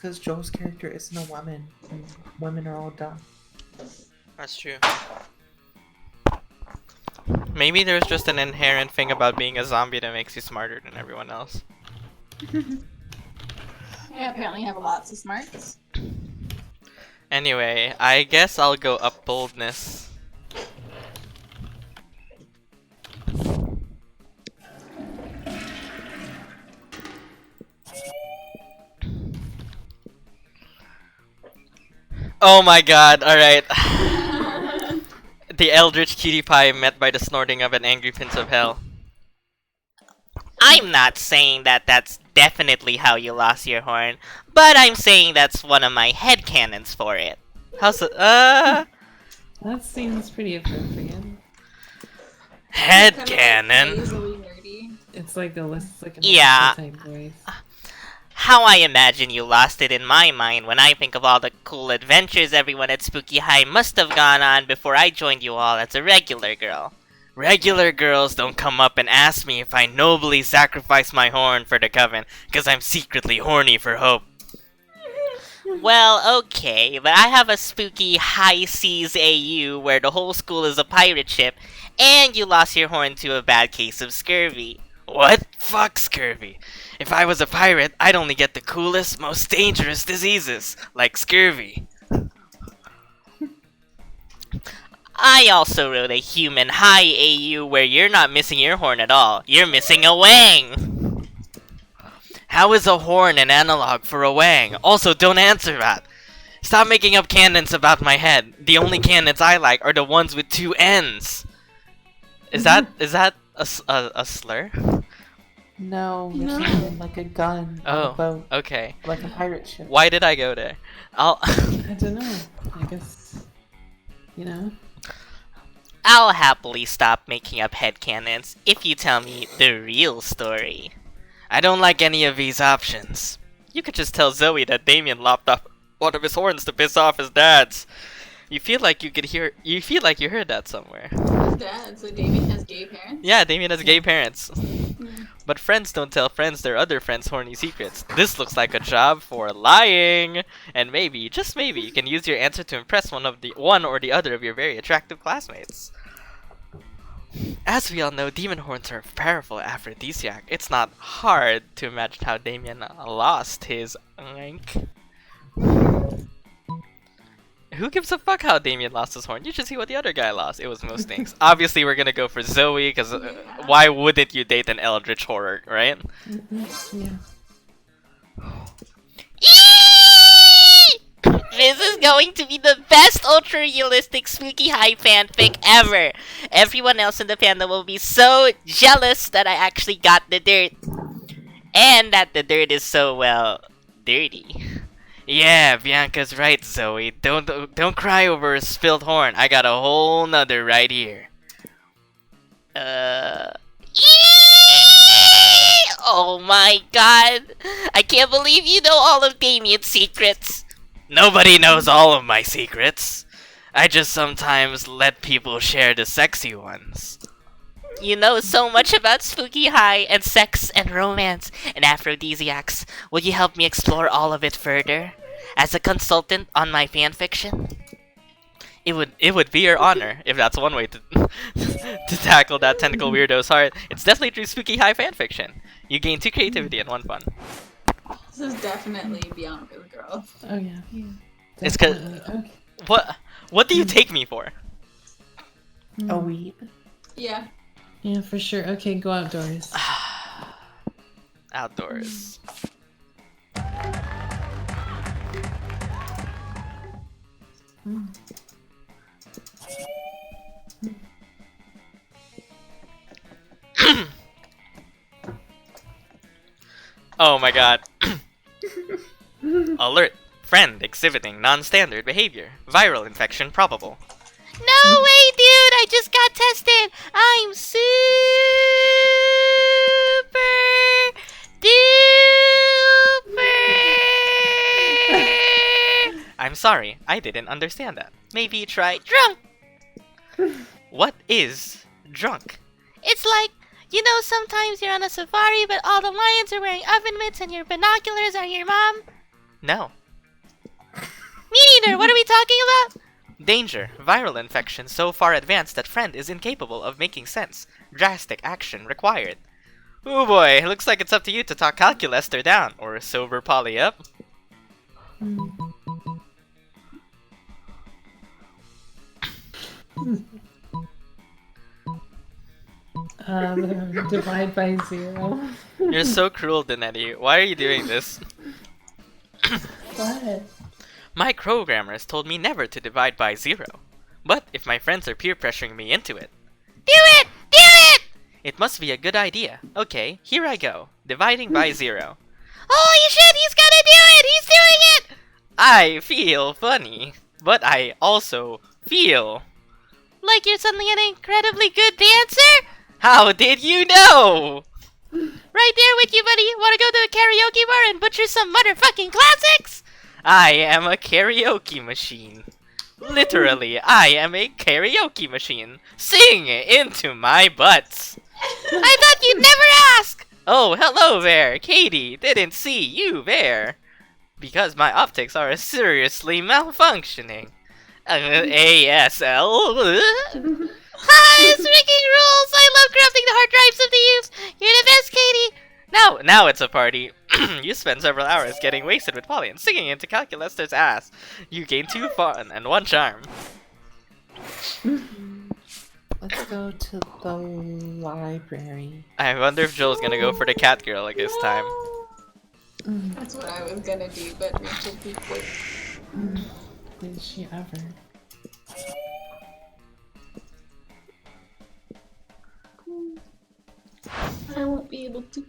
because Joel's character isn't a woman, and women are all dumb. That's true. Maybe there's just an inherent thing about being a zombie that makes you smarter than everyone else. I apparently have lots of smarts. Anyway, I guess I'll go up boldness. Oh my god, alright. The eldritch cutie pie met by the snorting of an angry prince of hell. I'm not saying that that's definitely how you lost your horn, but I'm saying that's one of my headcanons for it. How's it? That seems pretty appropriate. Headcanon? It's like a list, like a Yeah. type voice. How I imagine you lost it in my mind when I think of all the cool adventures everyone at Spooky High must have gone on before I joined you all as a regular girl. Regular girls don't come up and ask me if I nobly sacrifice my horn for the coven, cause I'm secretly horny for hope. Well, okay, but I have a spooky high seas AU where the whole school is a pirate ship, and you lost your horn to a bad case of scurvy. What? Fuck scurvy. If I was a pirate, I'd only get the coolest, most dangerous diseases, like scurvy. I also wrote a human high AU where you're not missing your horn at all. You're missing a wang! How is a horn an analog for a wang? Also, don't answer that! Stop making up canons about my head. The only canons I like are the ones with two ends. Is that a slur? No, it's even like a gun on a boat, Okay. like a pirate ship. Why did I go there? I don't know. I guess, you know. I'll happily stop making up headcanons if you tell me the real story. I don't like any of these options. You could just tell Zoe that Damien lopped off one of his horns to piss off his dads. You feel like you heard that somewhere. His dad, so Damien has gay parents? Yeah, Damien has gay parents. But friends don't tell friends their other friends' horny secrets. This looks like a job for lying! And maybe, just maybe, you can use your answer to impress one or the other of your very attractive classmates. As we all know, demon horns are a powerful aphrodisiac. It's not hard to imagine how Damien lost his oink. Who gives a fuck how Damien lost his horn? You should see what the other guy lost. It was most things. Obviously, we're gonna go for Zoe, because why wouldn't you date an eldritch horror, right? Yeah. This is going to be the best ultra-realistic Spooky High fanfic ever! Everyone else in the fandom will be so jealous that I actually got the dirt. And that the dirt is so, well, dirty. Yeah, Bianca's right, Zoe. Don't cry over a spilled horn. I got a whole nother right here. Oh my god! I can't believe you know all of Damien's secrets! Nobody knows all of my secrets. I just sometimes let people share the sexy ones. You know so much about Spooky High and sex and romance and aphrodisiacs. Will you help me explore all of it further? As a consultant on my fanfiction? It would be your honor if that's one way to to tackle that tentacle weirdo's heart. It's definitely true Spooky High fanfiction. You gain 2 creativity and 1 fun. This is definitely beyond for the girls. Oh yeah. It's cause Okay. what do you take me for? A weeb. Yeah. Yeah, for sure. Okay, go outdoors. Outdoors. Oh my god. Alert. Friend exhibiting non-standard behavior. Viral infection probable. No way, dude! I just got tested! I'm super duper! I'm sorry, I didn't understand that. Maybe try drunk! What is drunk? It's like, you know, sometimes you're on a safari, but all the lions are wearing oven mitts and your binoculars are your mom. No. Me neither! What are we talking about? Danger. Viral infection so far advanced that friend is incapable of making sense. Drastic action required. Oh boy, looks like it's up to you to talk Calculester down, or sober Polly up. Divide by 0. You're so cruel, Danetti. Why are you doing this? What? My programmers told me never to divide by 0. But if my friends are peer pressuring me into it... Do it! Do it! It must be a good idea. Okay, here I go. Dividing by 0. Holy shit, he's gonna do it! He's doing it! I feel funny. But I also feel... like you're suddenly an incredibly good dancer? How did you know? Right there with you, buddy. Wanna go to a karaoke bar and butcher some motherfucking classics? I am a karaoke machine. Literally, I am a karaoke machine. Sing into my butts. I thought you'd never ask! Oh, hello there, Katie. Didn't see you there. Because my optics are seriously malfunctioning. ASL. Hi, it's Ricky Rules. I love corrupting the hard drives of the youth. You're the best, Katie. Now it's a party. You spend several hours getting wasted with Polly and singing into Calculester's ass. You gain 2 fun and 1 charm. Let's go to the library. I wonder if Joel's gonna go for the cat girl like this time. That's what I was gonna do, but Rachel beat it. Did she ever? I won't be able to.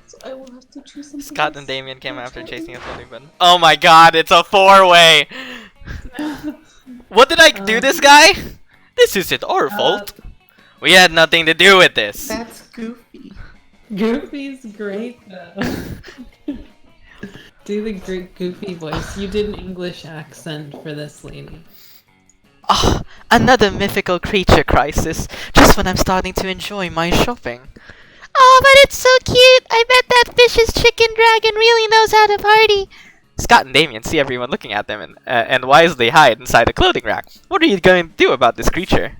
So I will have to choose something. Scott and else. Damien came after chasing a floating button. Oh my god, it's a 4-way! What did I do this guy? This isn't our fault. We had nothing to do with this. That's Goofy. Goofy's great though. Do the great Goofy voice. You did an English accent for this lady. Ah, another mythical creature crisis, just when I'm starting to enjoy my shopping. Oh, but it's so cute! I bet that vicious chicken dragon really knows how to party! Scott and Damien see everyone looking at them and wisely hide inside a clothing rack. What are you going to do about this creature?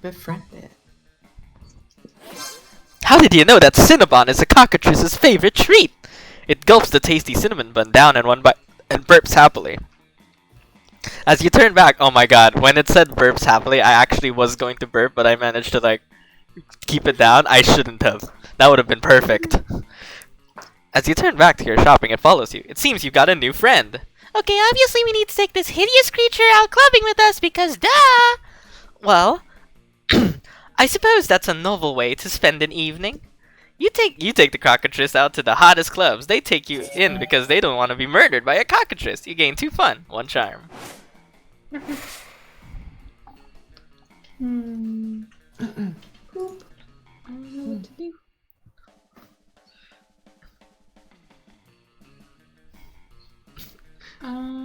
Befriend it. How did you know that Cinnabon is a cockatrice's favorite treat? It gulps the tasty cinnamon bun down in one bite and burps happily. As you turn back, oh my god, when it said burps happily, I actually was going to burp, but I managed to like keep it down. I shouldn't have. That would have been perfect. As you turn back to your shopping, it follows you. It seems you've got a new friend. Okay, obviously we need to take this hideous creature out clubbing with us because duh! Well, I suppose that's a novel way to spend an evening. You take the cockatrice out to the hottest clubs. They take you in because they don't want to be murdered by a cockatrice. You gain 2 fun, 1 charm. I don't know what to do.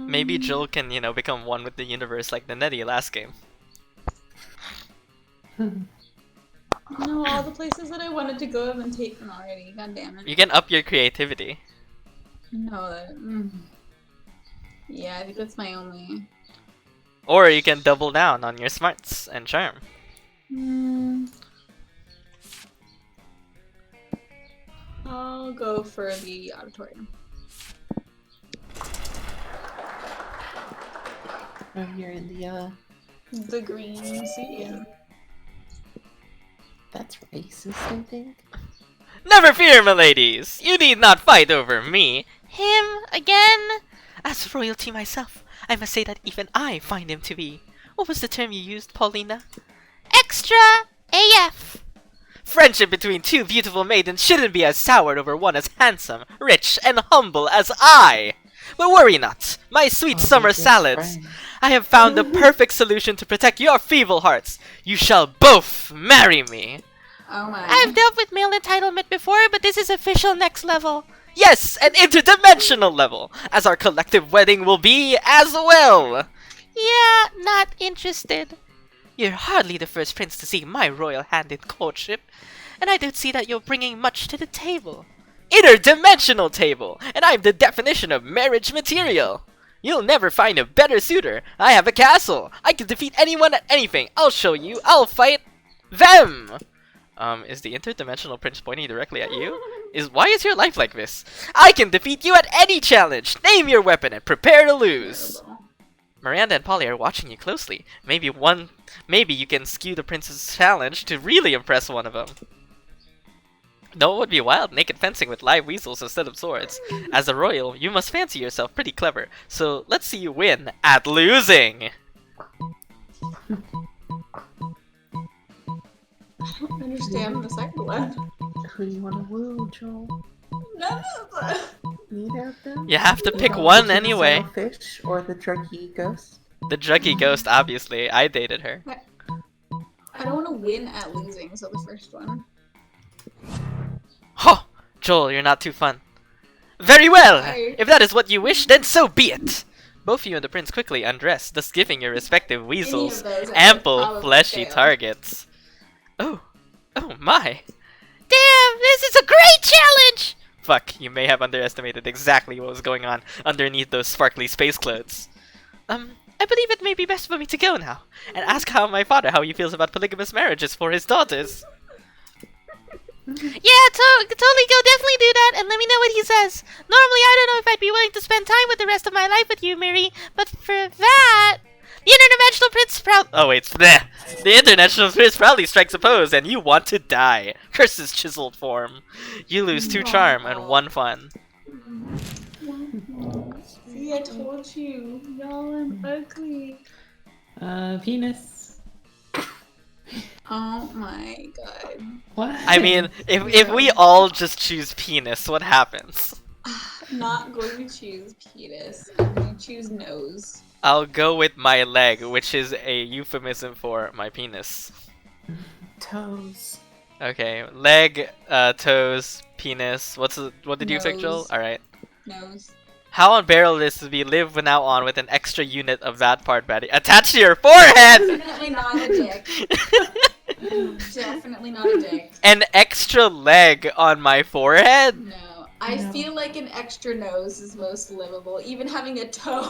Maybe Joel can, become one with the universe like the Nettie last game. No, all the places that I wanted to go have been taken already. God damn it. You can up your creativity. No, that. Yeah, I think that's my only. Or you can double down on your smarts and charm. I'll go for the auditorium. Oh, you're in The green museum. that's racist, I think. Never fear, miladies! You need not fight over me. Him again? As royalty myself, I must say that even I find him to be... What was the term you used, Paulina? Extra AF! Friendship between 2 beautiful maidens shouldn't be as soured over one as handsome, rich, and humble as I! But worry not, my sweet summer salads! Friend. I have found the perfect solution to protect your feeble hearts. You shall both marry me. Oh my. I've dealt with male entitlement before, but this is official next level. Yes, an interdimensional level, as our collective wedding will be as well. Yeah, not interested. You're hardly the first prince to see my royal hand in courtship, and I don't see that you're bringing much to the table. Interdimensional table, and I'm the definition of marriage material. You'll never find a better suitor. I have a castle. I can defeat anyone at anything. I'll show you. I'll fight them. Is the interdimensional prince pointing directly at you? Why is your life like this? I can defeat you at any challenge. Name your weapon and prepare to lose. Miranda and Polly are watching you closely. Maybe you can skew the prince's challenge to really impress one of them. Though it would be wild, naked fencing with live weasels instead of swords. As a royal, you must fancy yourself pretty clever. So let's see you win at losing. I don't understand the second one. Who do you want to woo, Joel? None of them. Neither of them? You have to pick Either one the anyway. Fish or the druggy ghost? The druggy ghost, obviously. I dated her. I don't want to win at losing, so the first one. Huh! Joel, you're not too fun. Very well! Sorry. If that is what you wish, then so be it! Both you and the prince quickly undress, thus giving your respective weasels those I would ample probably fleshy fail. targets. Oh my. Damn, this is a great challenge! Fuck, you may have underestimated exactly what was going on underneath those sparkly space clothes. I believe it may be best for me to go now, and ask my father how he feels about polygamous marriages for his daughters. Yeah, totally go, definitely do that, and let me know what he says. Normally, I don't know if I'd be willing to spend time with the rest of my life with you, Mary, but for that... The interdimensional prince The interdimensional prince proudly strikes a pose, and you want to die. Curses chiseled form. You lose 2 charm and 1 fun. See, I told you. Y'all, I'm ugly. Penis. Oh my god. What? I mean, if we all just choose penis, what happens? I'm not going to choose penis. I'm going to choose nose. I'll go with my leg, which is a euphemism for my penis. Toes. Okay, leg, toes, penis. What did you pick, Joel? Nose. Alright. Nose. How unbearable it is to be live now on with an extra unit of that part, Betty. Attached to your forehead! Definitely not a dick. Definitely not a dick. An extra leg on my forehead? No. I feel like an extra nose is most livable. Even having a toe in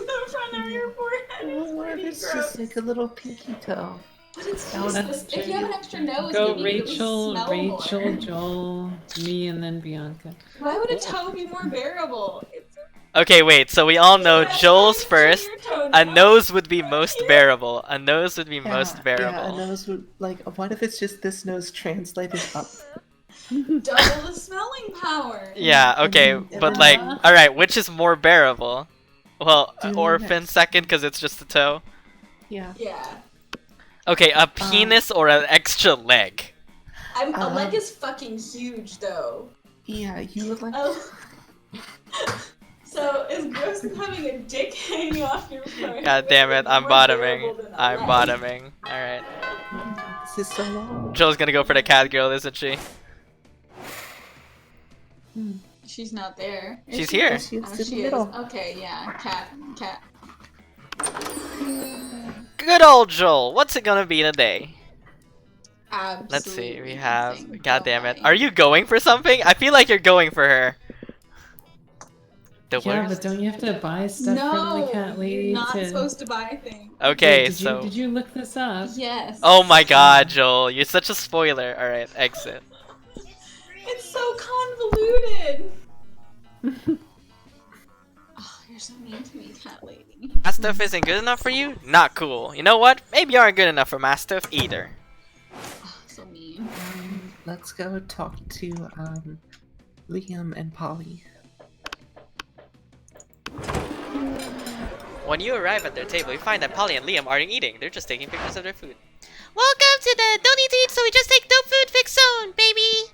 the front of your forehead is What pretty if it's gross. just like a little pinky toe? But it's Oh, that's useless. If you have an extra nose, Go maybe it would Rachel, smell Rachel, more. Joel, me, and then Bianca. Why would a toe be more bearable? Okay, wait, so we all know Joel's first. A nose. nose would be most bearable. A nose would be most Yeah, bearable. a nose would, like, what if it's just this nose translated up? Double the smelling power. Yeah, okay, And then- but like, alright, which is more bearable? Well, Do orphan next. second because it's just a toe. Yeah. Yeah. Okay, a penis or an extra leg? A leg is fucking huge, though. Yeah, you would like. Oh. So, as gross as having a dick hanging off your forehead. God damn it, I'm more bottoming. bearable than a I'm leg. bottoming. Alright. This is so long. Joel's gonna go for the cat girl, isn't she? She's not there. Is She's she? here. She Oh, is in she the is. middle. Okay, yeah. Cat. Good old Joel, what's it gonna be today? Absolutely. Let's see, we have... nothing. God damn it. Don't Are lie. you going for something? I feel like you're going for her. The Yeah, worst? but don't you have to buy stuff from the cat lady you're not to... supposed to buy things. Okay, Wait, so... Did you look this up? Yes. Oh my god, Joel, you're such a spoiler. Alright, exit. It's so convoluted. Oh, you're so mean to me, cat lady. Mastiff isn't good enough for you? Not cool. You know what? Maybe you aren't good enough for Mastiff either. Oh, so mean. Let's go talk to Liam and Polly. When you arrive at their table, you find that Polly and Liam aren't eating. They're just taking pictures of their food. Welcome to the Don't Need to Eat, so we just take dope food fix zone, baby!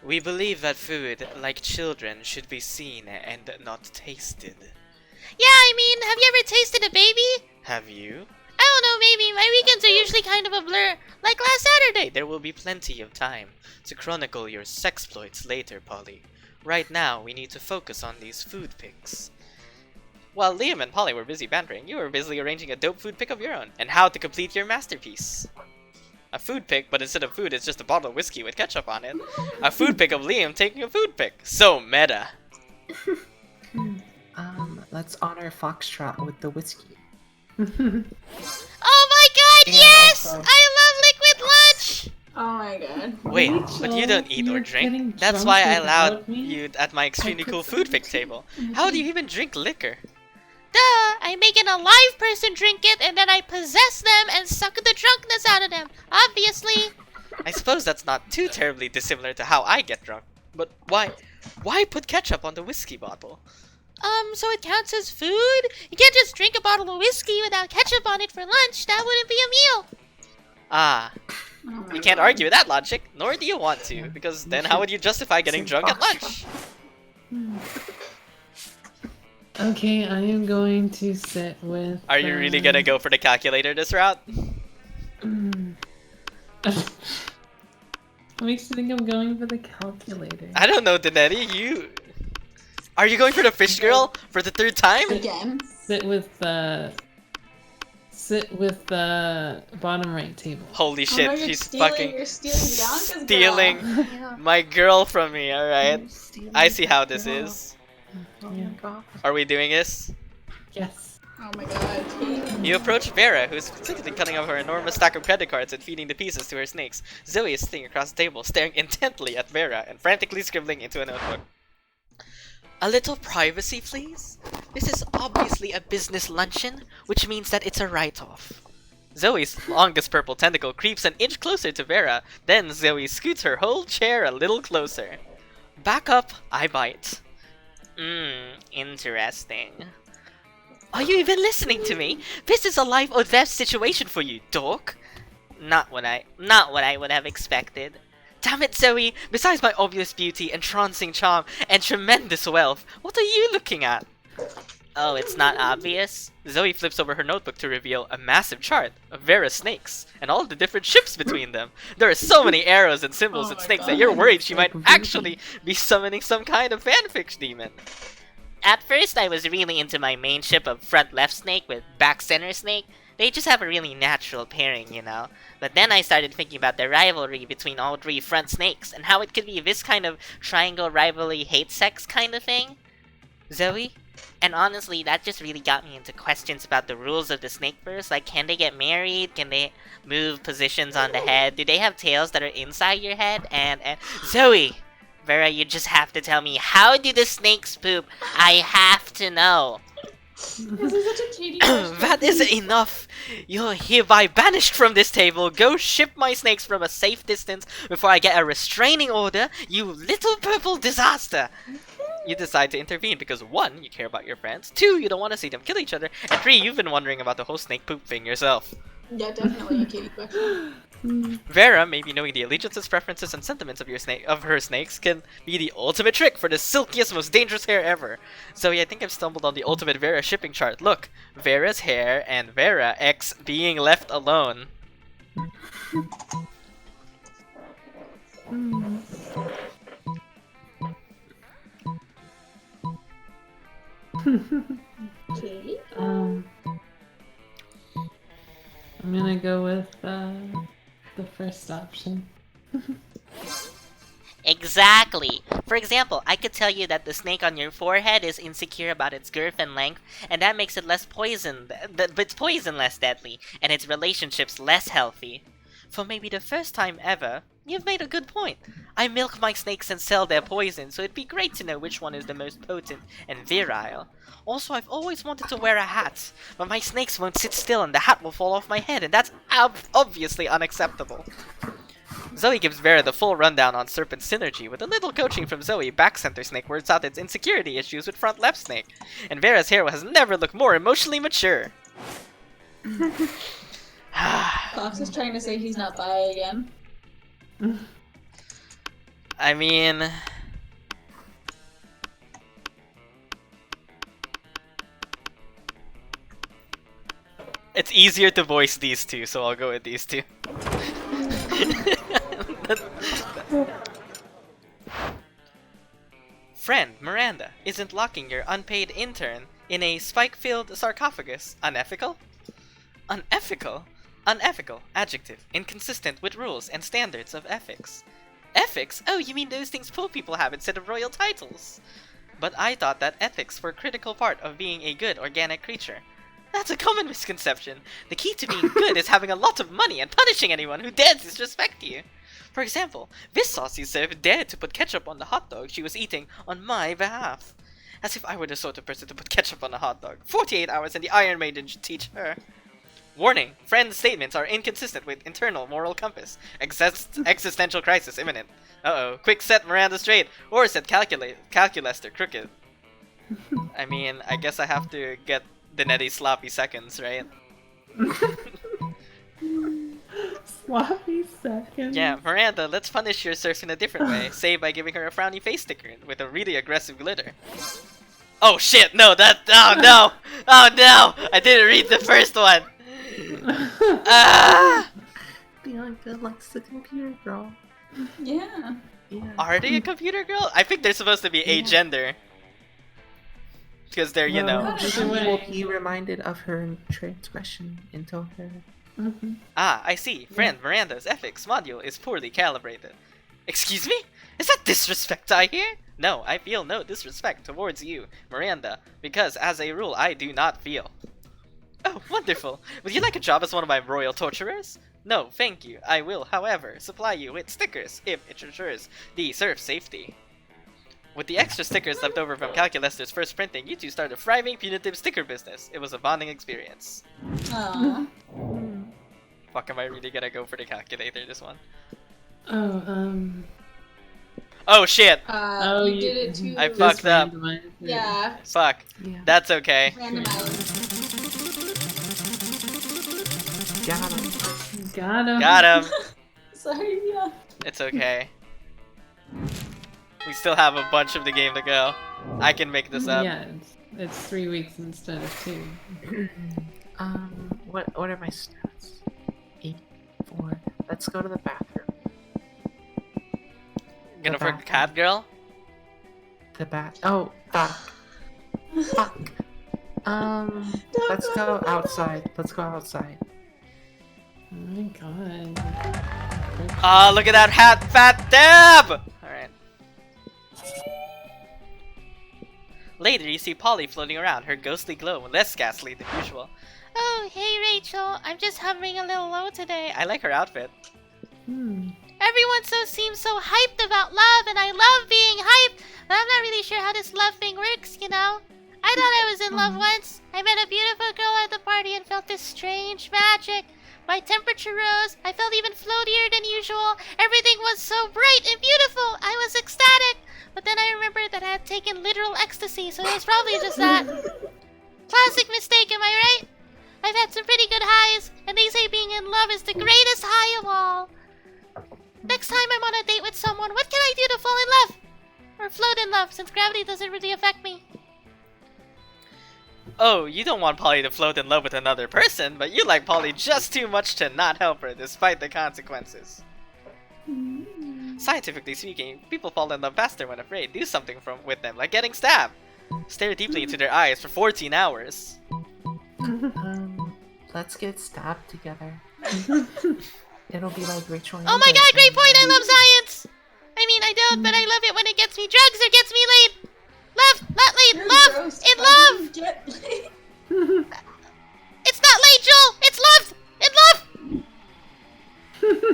We believe that food, like children, should be seen and not tasted. Yeah, I mean, have you ever tasted a baby? Have you? I don't know, maybe. My weekends are usually kind of a blur. Like last Saturday. There will be plenty of time to chronicle your sexploits later, Polly. Right now, we need to focus on these food pics. While Liam and Polly were busy bantering, you were busily arranging a dope food pick of your own, and how to complete your masterpiece. A food pick, but instead of food, it's just a bottle of whiskey with ketchup on it. A food pick of Liam taking a food pick. So meta. Let's honor Foxtrot with the whiskey. Oh my god, And yes! also- I love liquid lunch! Oh my god. Wait, but you don't Rachel, eat or you're drink. getting That's drunk why I without allowed me? you at my extremely put cool some food pick tea table. in How do tea. you even drink liquor? Duh! I make an alive person drink it, and then I possess them and suck the drunkenness out of them. Obviously. I suppose that's not too terribly dissimilar to how I get drunk. But why put ketchup on the whiskey bottle? So it counts as food? You can't just drink a bottle of whiskey without ketchup on it for lunch. That wouldn't be a meal. Ah, Oh my you can't God. argue with that logic, nor do you want to, because then how would you justify getting Some drunk at Foxtrot. lunch? Okay, I am going to sit with. Are you really gonna go for the calculator this route? What makes you think I'm going for the calculator? I don't know, Danetti, you... Are you going for the fish girl for the third time? Again. Sit with the. Sit with the bottom right table. Holy Oh shit, no, you're she's stealing, fucking you're stealing Bianca's girl. stealing Yeah. my girl from me, alright? Stealing I see how this girl. is. Oh my god. Are we doing this? Yes. Oh my god, Kate. You approach Vera, who's physically cutting up her enormous stack of credit cards and feeding the pieces to her snakes. Zoe is sitting across the table, staring intently at Vera and frantically scribbling into a notebook. A little privacy, please? This is obviously a business luncheon, which means that it's a write-off. Zoe's longest purple tentacle creeps an inch closer to Vera, then Zoe scoots her whole chair a little closer. Back up, I bite. Interesting. Are you even listening to me? This is a life or death situation for you, dork. Not what I would have expected. Damn it, Zoe! Besides my obvious beauty, entrancing charm, and tremendous wealth, what are you looking at? Oh, it's not obvious? Zoe flips over her notebook to reveal a massive chart of Vera's snakes, and all the different ships between them. There are so many arrows and symbols Oh and my snakes that God. you're worried she might Like actually be summoning some kind of fanfic demon. At first, I was really into my main ship of front left snake with back center snake. They just have a really natural pairing, you know? But then I started thinking about the rivalry between all three front snakes, and how it could be this kind of triangle rivalry hate sex kind of thing. Zoe? And honestly, that just really got me into questions about the rules of the snakeverse. Like, can they get married? Can they move positions on the head? Do they have tails that are inside your head? And Zoe! Vera, you just have to tell me, how do the snakes poop? I have to know. This is such a Katie question. That isn't enough. You're hereby banished from this table. Go ship my snakes from a safe distance before I get a restraining order, you little purple disaster. You decide to intervene because 1, you care about your friends, 2, you don't want to see them kill each other, and 3, you've been wondering about the whole snake poop thing yourself. Yeah, definitely a Katie question. Vera, maybe knowing the allegiances, preferences, and sentiments of her snakes can be the ultimate trick for the silkiest, most dangerous hair ever. Zoe, I think I've stumbled on the ultimate Vera shipping chart. Look, Vera's hair and Vera X being left alone. Katie? I'm gonna go with the first option. Exactly. For example, I could tell you that the snake on your forehead is insecure about its girth and length, and that makes it less poison, but its poison less deadly, and its relationships less healthy. For maybe the first time ever, you've made a good point. I milk my snakes and sell their poison, so it'd be great to know which one is the most potent and virile. Also, I've always wanted to wear a hat, but my snakes won't sit still and the hat will fall off my head, and that's obviously unacceptable. Zoe gives Vera the full rundown on Serpent Synergy. With a little coaching from Zoe, back center snake words out its insecurity issues with front left snake. And Vera's hair has never looked more emotionally mature. Fox is trying to say he's not bi again. I mean... It's easier to voice these two, so I'll go with these two. Friend, Miranda, isn't locking your unpaid intern in a spike-filled sarcophagus. Unethical? Unethical? Unethical. Adjective. Inconsistent with rules and standards of ethics. Ethics? Oh, you mean those things poor people have instead of royal titles? But I thought that ethics were a critical part of being a good organic creature. That's a common misconception. The key to being good is having a lot of money and punishing anyone who dares disrespect you. For example, this saucy serf dared to put ketchup on the hot dog she was eating on my behalf. As if I were the sort of person to put ketchup on a hot dog. 48 hours and the Iron Maiden should teach her. Warning, friend statements are inconsistent with internal moral compass. Existential crisis imminent. Uh-oh, quick set Miranda straight, or set calculaster crooked. I mean, I guess I have to get the Nettie sloppy seconds, right? Sloppy seconds. Yeah, Miranda, let's punish your serf in a different way. Say by giving her a frowny face sticker with a really aggressive glitter. Oh shit, no, oh no! Oh no! I didn't read the first one! Ah! Bianca likes the computer girl. Yeah. Yeah. Are they a computer girl? I think they're supposed to be agender. Because they're, you know... Well, She either way. will be reminded of her transgression and told her. Mhm. Ah, I see. Friend, Miranda's ethics module is poorly calibrated. Excuse me? Is that disrespect I hear? No, I feel no disrespect towards you, Miranda, because as a rule I do not feel. Oh, wonderful. Would you like a job as one of my royal torturers? No, thank you. I will, however, supply you with stickers if it ensures the serf's safety. With the extra stickers left over from Calculester's first printing, you two started a thriving punitive sticker business. It was a bonding experience. Aw. Fuck, am I really gonna go for the calculator this one? Oh, Oh shit! Oh, You you- did it too. I just fucked up. randomized it. Yeah. Fuck. Yeah. That's okay. Randomized. Got him. Got him. Got him. Sorry, yeah. It's okay. We still have a bunch of the game to go. I can make this up. Yeah, it's 3 weeks instead of 2. What are my stats? 84. Let's go to the bathroom. Gonna The for bathroom. cat girl? The bath. Oh, fuck. Fuck. Let's go outside. Let's go outside. Oh my god. Ah, look at that fat dab! Alright. Later, you see Polly floating around, her ghostly glow less ghastly than usual. Oh, hey Rachel, I'm just hovering a little low today. I like her outfit. Everyone seems so hyped about love, and I love being hyped, but I'm not really sure how this love thing works, you know? I thought I was in love once. I met a beautiful girl at the party and felt this strange magic. My temperature rose. I felt even floatier than usual. Everything was so bright and beautiful. I was ecstatic. But then I remembered that I had taken literal ecstasy, so it was probably just that. Classic mistake, am I right? I've had some pretty good highs, and they say being in love is the greatest high of all. Next time I'm on a date with someone, what can I do to fall in love? Or float in love, since gravity doesn't really affect me. Oh, you don't want Polly to float in love with another person, but you like Polly just too much to not help her despite the consequences. Scientifically speaking, people fall in love faster when afraid. Do something with them, like getting stabbed. Stare deeply into their eyes for 14 hours. Let's get stabbed together. It'll be like Rachel. Oh my god, great point! I love science! I mean, I don't, but I love it when it gets me drugs or gets me laid! Love! Not laid! You're Love! gross. In Why love! do you get laid? It's not laid, Joel! It's love! In love!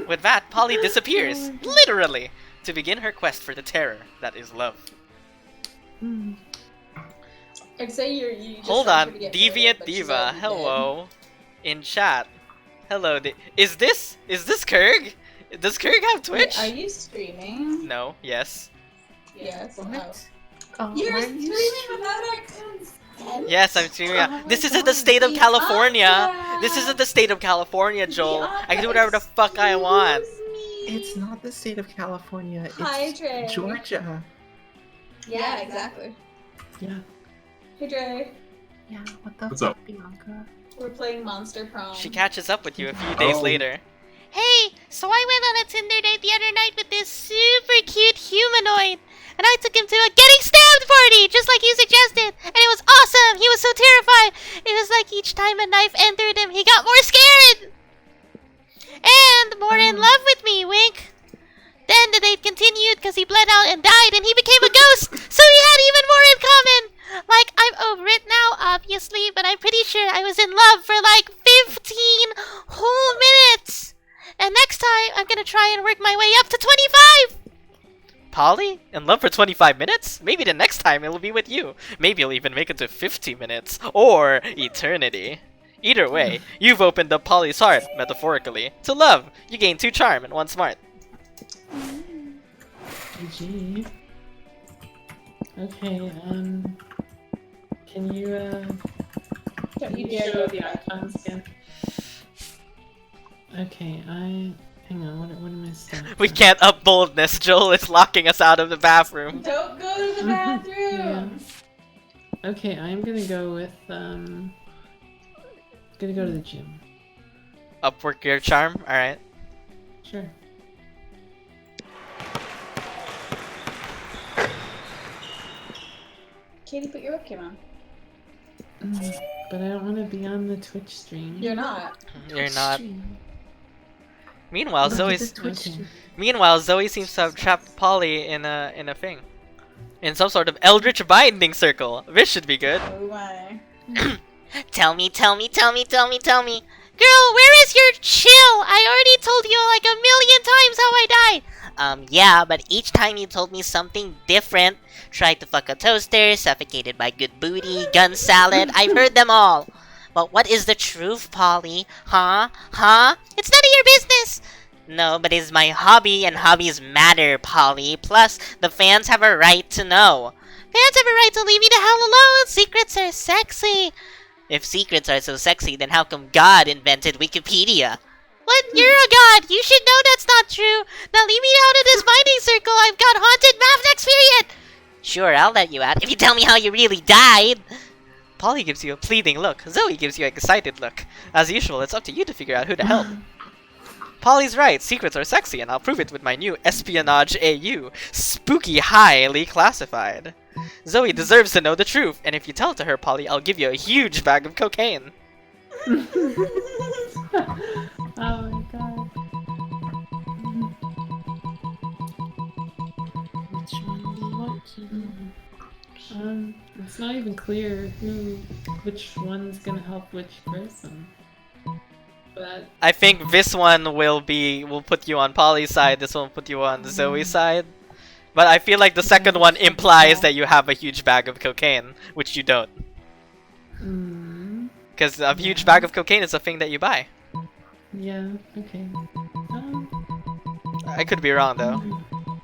With that, Polly disappears, literally, to begin her quest for the terror that is love. I'd say you just Hold want on, her to get Deviant married, but she's Diva, already dead. hello. In chat. Hello, is this Kurg? Does Kurg have Twitch? Wait, are you streaming? No, yes. Yes. What? Oh. Oh, You're why are streaming you without our consent? Yes, I'm streaming. Oh This my isn't the God, state of California. Bianca! This isn't the state of California, Joel. Bianca, I can do whatever the fuck I want. excuse me. It's not the state of California. Hi, It's Dre. Georgia. Yeah, exactly. Yeah. Hey, Dre. Yeah. What the What's fuck, up? Bianca? We're playing Monster Prom. She catches up with you a few days Oh. later. Hey, so I went on a Tinder date the other night with this super cute humanoid. And I took him to a getting stabbed party, just like you suggested. And it was awesome. He was so terrified. It was like each time a knife entered him, he got more scared. And more in love with me, wink. Then the date continued because he bled out and died and he became a ghost. So we had even more in common. Like, I'm over it now, obviously, but I'm pretty sure I was in love for like 15 whole minutes. And next time, I'm gonna try and work my way up to 25. Polly? In love for 25 minutes? Maybe the next time it'll be with you. Maybe you'll even make it to 50 minutes. Or eternity. Either way, you've opened up Polly's heart, metaphorically, to love. You gain 2 charm and 1 smart. GG. Okay, can you, Don't you show dare the icons again? Okay, hang on, what am I saying? We can't up boldness, Joel is locking us out of the bathroom. Don't go to the bathroom! Yeah. Okay, I'm gonna go with, gonna go to the gym. Upwork your charm? Alright. Sure. Katie, put your webcam on. But I don't want to be on the Twitch stream. You're not. You're not. Meanwhile, Look at Zoe the Twitch Okay. seems to have trapped Polly in a thing. In some sort of eldritch binding circle. This should be good. Oh my. Tell me. Girl, where is your chill? I already told you like a million times how I die. Yeah, but each time you told me something different. Tried to fuck a toaster, suffocated by good booty, gun salad. I've heard them all. But what is the truth, Polly? Huh? It's none of your business. No, but it's my hobby, and hobbies matter, Polly. Plus, the fans have a right to know. Fans have a right to leave me the hell alone. Secrets are sexy. If secrets are so sexy, then how come God invented Wikipedia? What? You're a god. You should know that's not true. Now leave me out of this binding circle. I've got haunted math next period. Sure, I'll let you out if you tell me how you really died. Polly gives you a pleading look. Zoe gives you an excited look. As usual, it's up to you to figure out who to help. Polly's right. Secrets are sexy, and I'll prove it with my new espionage AU. Spooky highly classified. Zoe deserves to know the truth, and if you tell it to her, Polly, I'll give you a huge bag of cocaine. Oh my god. Which one do you want to? It's not even clear which one's gonna help which person. But I think this one will put you on Polly's side, this one will put you on Zoe's side. But I feel like the second one implies that you have a huge bag of cocaine, which you don't. Because a huge bag of cocaine is a thing that you buy. yeah, okay. I could be wrong though.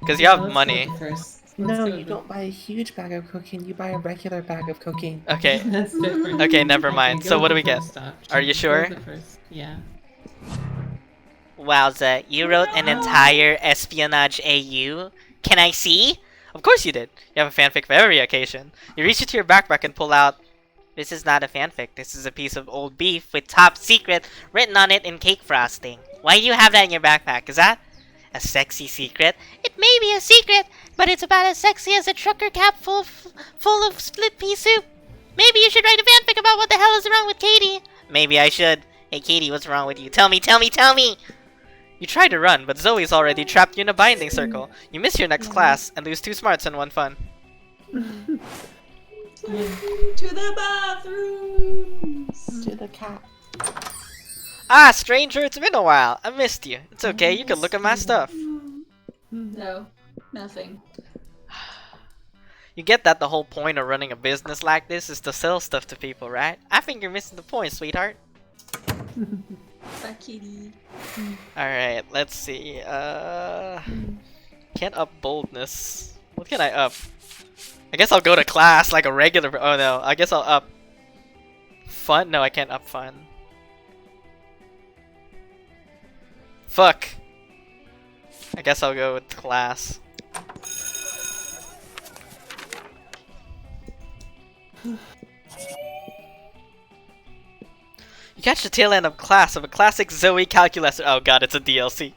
Because you have let's money. go first. No, Let's go you with- don't buy a huge bag of cocaine, you buy a regular bag of cocaine. Okay. That's different. Okay, never mind. go So with what do the we get? first option. Are you Go sure? with the first. Yeah. Wowza, you wrote an entire espionage AU? Can I see? Of course you did. You have a fanfic for every occasion. You reach into your backpack and pull out... This is not a fanfic. This is a piece of old beef with top secret written on it in cake frosting. Why do you have that in your backpack? Is that a sexy secret? It may be a secret, but it's about as sexy as a trucker cap full of split pea soup. Maybe you should write a fanfic about what the hell is wrong with Katie. Maybe I should. Hey Katie, what's wrong with you? Tell me! You try to run, but Zoe's already trapped you in a binding circle. You miss your next class and lose 2 smarts and 1 fun. To the bathrooms! To the cat. Ah, stranger, it's been a while. I missed you. It's okay, you can look at my stuff. No, nothing. You get that the whole point of running a business like this is to sell stuff to people, right? I think you're missing the point, sweetheart. Bye, kitty. Alright, let's see. Can't up boldness. What can I up? I guess I'll go to class like a regular. Oh no, I guess I'll up fun. No, I can't up fun. Fuck. I guess I'll go with class. You catch the tail end of class of a classic Zoe calculus. Oh god, it's a DLC.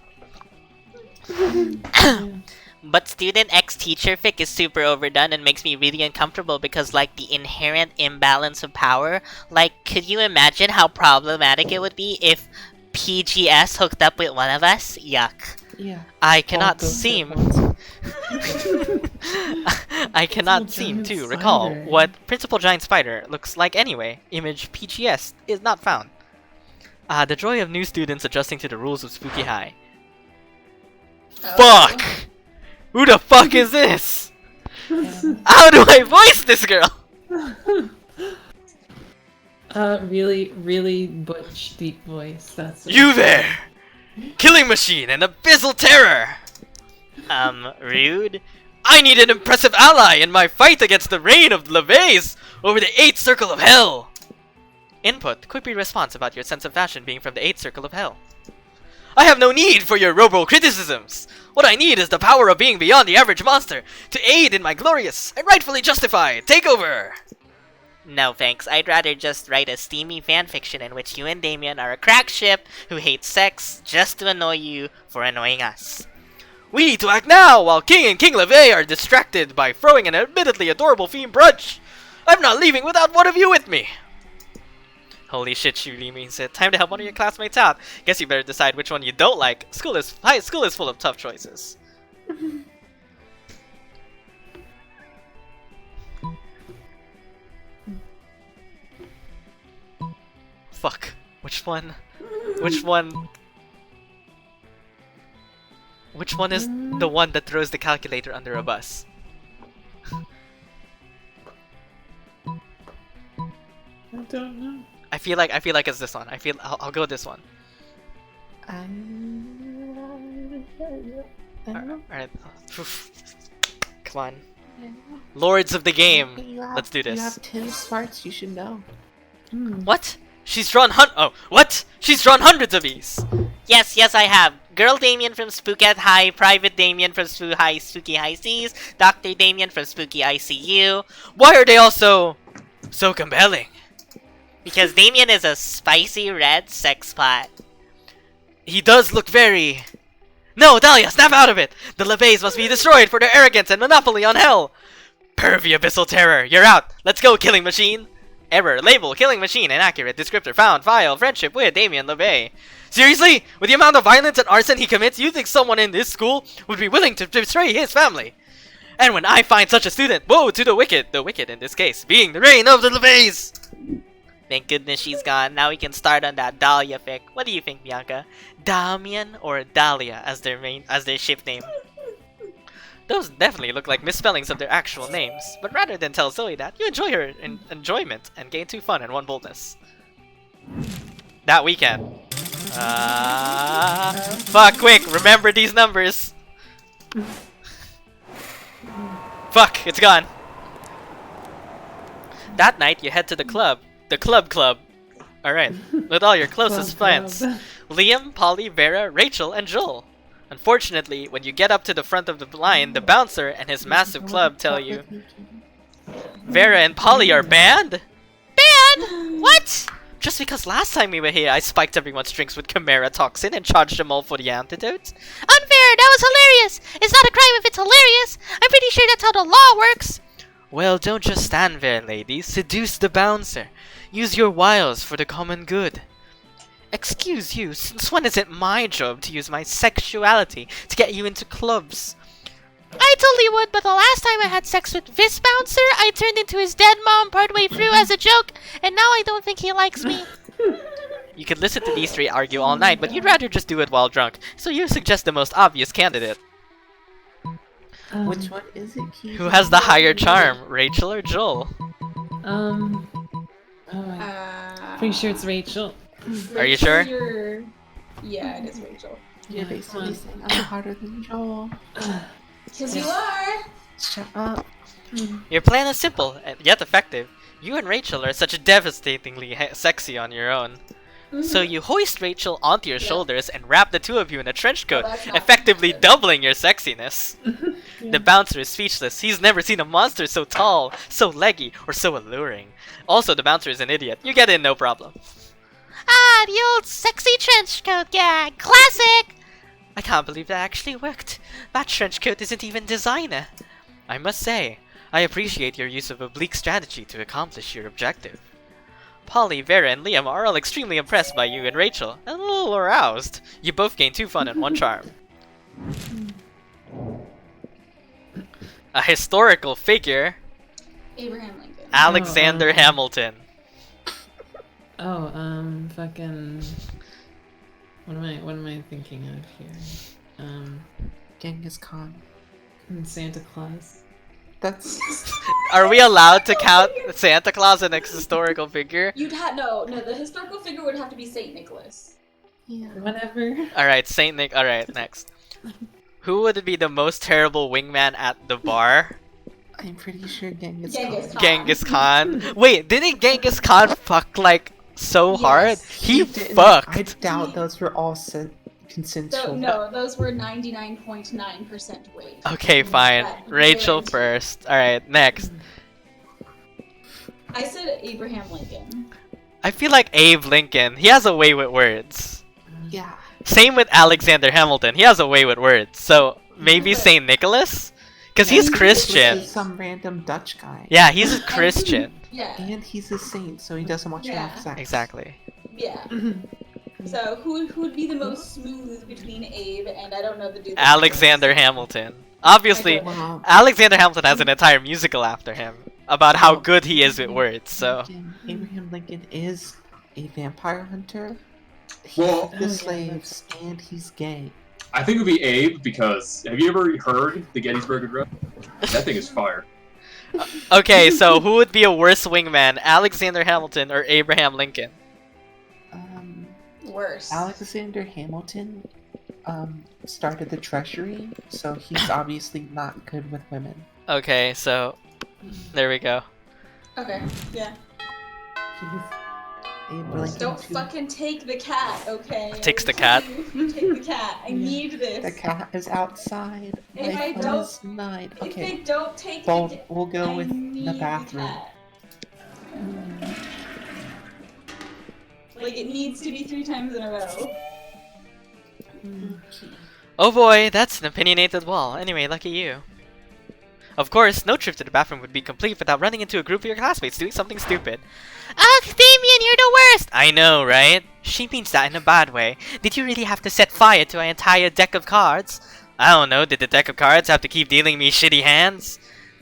But student X teacher fic is super overdone and makes me really uncomfortable because like the inherent imbalance of power. Like, could you imagine how problematic it would be if PGS hooked up with one of us? Yuck. Yeah. I cannot All goes at seem once. I cannot Principal seem Giant to recall Spider. what Principal Giant Spider looks like anyway. Image PGS is not found. The joy of new students adjusting to the rules of Spooky High. Oh. Fuck! Who the fuck is this? Yeah. How do I voice this girl? Really, really butch deep voice. That's what You there! Killing Machine and Abyssal Terror! Rude? I need an impressive ally in my fight against the reign of LeVay's over the 8th Circle of Hell! Input, quippy response about your sense of fashion being from the 8th Circle of Hell. I have no need for your robo-criticisms! What I need is the power of being beyond the average monster to aid in my glorious and rightfully justified takeover! No thanks, I'd rather just write a steamy fanfiction in which you and Damien are a crack ship who hates sex just to annoy you for annoying us. We need to act now while King and King LeVay are distracted by throwing an admittedly adorable theme brunch! I'm not leaving without one of you with me! Holy shit, Shuli means it. Time to help one of your classmates out. Guess you better decide which one you don't like. School is full of tough choices. Fuck. Which one? Which one? Which one is the one that throws the calculator under a bus? I don't know. I feel like it's this one. I'll go with this one. Alright. Come on. Lords of the game. Let's do this. You have 10 smarts, you should know. What? She's drawn what? She's drawn hundreds of these! Yes, I have. Girl Damien from Spooket High, Private Damien from Spooky High Seas, Dr. Damien from Spooky ICU. Why are they all so compelling? Because Damien is a spicy red sex pot. He does look very... No, Dahlia, snap out of it! The LeVays must be destroyed for their arrogance and monopoly on hell! Pervy Abyssal Terror, you're out! Let's go, Killing Machine! Error, label, Killing Machine, inaccurate, descriptor, found, file, friendship with Damien LeVay. Seriously? With the amount of violence and arson he commits, you think someone in this school would be willing to betray his family? And when I find such a student, woe to the wicked in this case, being the reign of the LeVays! Thank goodness she's gone. Now we can start on that Dahlia fic. What do you think, Bianca? Damian or Dahlia as their ship name? Those definitely look like misspellings of their actual names. But rather than tell Zoe that, you enjoy her enjoyment and gain 2 fun and 1 boldness. That weekend. Fuck, quick, remember these numbers. Fuck, it's gone. That night, you head to the club. The club. Alright, with all your closest friends. Liam, Polly, Vera, Rachel, and Joel. Unfortunately, when you get up to the front of the line, the bouncer and his massive club tell you Vera and Polly are banned? Banned? What? Just because last time we were here, I spiked everyone's drinks with Chimera toxin and charged them all for the antidote? Unfair! That was hilarious! It's not a crime if it's hilarious! I'm pretty sure that's how the law works! Well, don't just stand there, ladies. Seduce the bouncer. Use your wiles for the common good. Excuse you, since when is it my job to use my sexuality to get you into clubs? I totally would, but the last time I had sex with this bouncer, I turned into his dead mom partway through as a joke, and now I don't think he likes me. You could listen to these 3 argue all night, but you'd rather just do it while drunk, so you suggest the most obvious candidate. Which one is it, Keith? Who has the higher charm, Rachel or Joel? Pretty sure it's Rachel. Are you sure? Yeah, it is Rachel. You're basically saying I'm harder than Joel. Because you are. Shut up. Your plan is simple, and yet effective. You and Rachel are such devastatingly sexy on your own. So you hoist Rachel onto your shoulders and wrap the 2 of you in a trench coat, effectively doubling your sexiness. The bouncer is speechless. He's never seen a monster so tall, so leggy, or so alluring. Also, the bouncer is an idiot. You get in no problem. Ah, the old sexy trench coat gag. Classic! I can't believe that actually worked. That trench coat isn't even designer. I must say, I appreciate your use of oblique strategy to accomplish your objective. Polly, Vera, and Liam are all extremely impressed by you and Rachel, and a little aroused. You both gain 2 fun and 1 charm. A historical figure, Abraham Lincoln. Alexander Hamilton. Oh, fucking. What am I thinking of here? Genghis Khan. Santa Claus. That's Are we allowed to count Santa Claus as an historical figure? You'd have no. The historical figure would have to be Saint Nicholas. yeah. Whatever. Alright, Saint Nick. Alright, next. Who would be the most terrible wingman at the bar? I'm pretty sure Genghis Genghis Khan. Khan. Genghis Khan. Wait, didn't Genghis Khan fuck like so hard? Yes. He didn't- fucked. I doubt those were all consensual. No, those were 99.9% weight. Okay, fine. That Rachel guarantee. first. Alright, next. I said Abraham Lincoln. I feel like Abe Lincoln. He has a way with words. Yeah. Same with Alexander Hamilton. He has a way with words. So maybe But- Saint Nicholas? Because he's And Christian. He's some random Dutch guy. Yeah, he's a Christian. Yeah. And he's a saint, so he doesn't want you to have Yeah. sex. Exactly. Yeah. So who would be the most smooth between Abe and I don't know the dude. that- Alexander Hamilton. Obviously, Well, Alexander Hamilton has an entire musical after him about how good he is with words. So Abraham Lincoln is a vampire hunter. He Well- took the slaves, and he's gay. I think it would be Abe because have you ever heard the Gettysburg Address? That thing is fire. okay, so who would be a worse wingman, Alexander Hamilton or Abraham Lincoln? Worse. Alexander Hamilton started the treasury, so he's obviously not good with women. Okay, so there we go. Okay. Yeah. Abe Lincoln Don't too. fucking take the cat, okay? Takes the cat. You take the cat. I need this. The cat is outside. If My I phone don't- is night. If they Okay, don't take well, the cat, we'll go I with need the bathroom. cat. Like it needs to be 3 times in a row. Oh boy, that's an opinionated wall. Anyway, lucky you. Of course, no trip to the bathroom would be complete without running into a group of your classmates doing something stupid. Ugh, Damien, you're the worst! I know, right? She means that in a bad way. Did you really have to set fire to an entire deck of cards? I don't know, did the deck of cards have to keep dealing me shitty hands?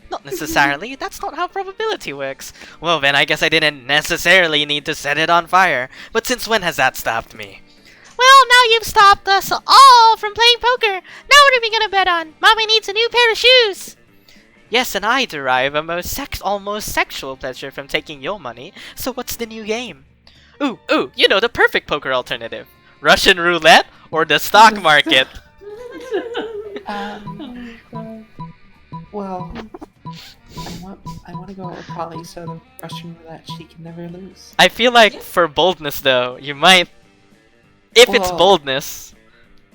Not necessarily, that's not how probability works. Well then, I guess I didn't necessarily need to set it on fire. But since when has that stopped me? Well, now you've stopped us all from playing poker. Now what are we gonna bet on? Mommy needs a new pair of shoes. Yes, and I derive a almost sexual pleasure from taking your money. So what's the new game? Ooh, you know the perfect poker alternative. Russian roulette or the stock market? Well, I want to go with Polly, so the Russian roulette she can never lose. I feel like for boldness though, you might... If it's Well- boldness.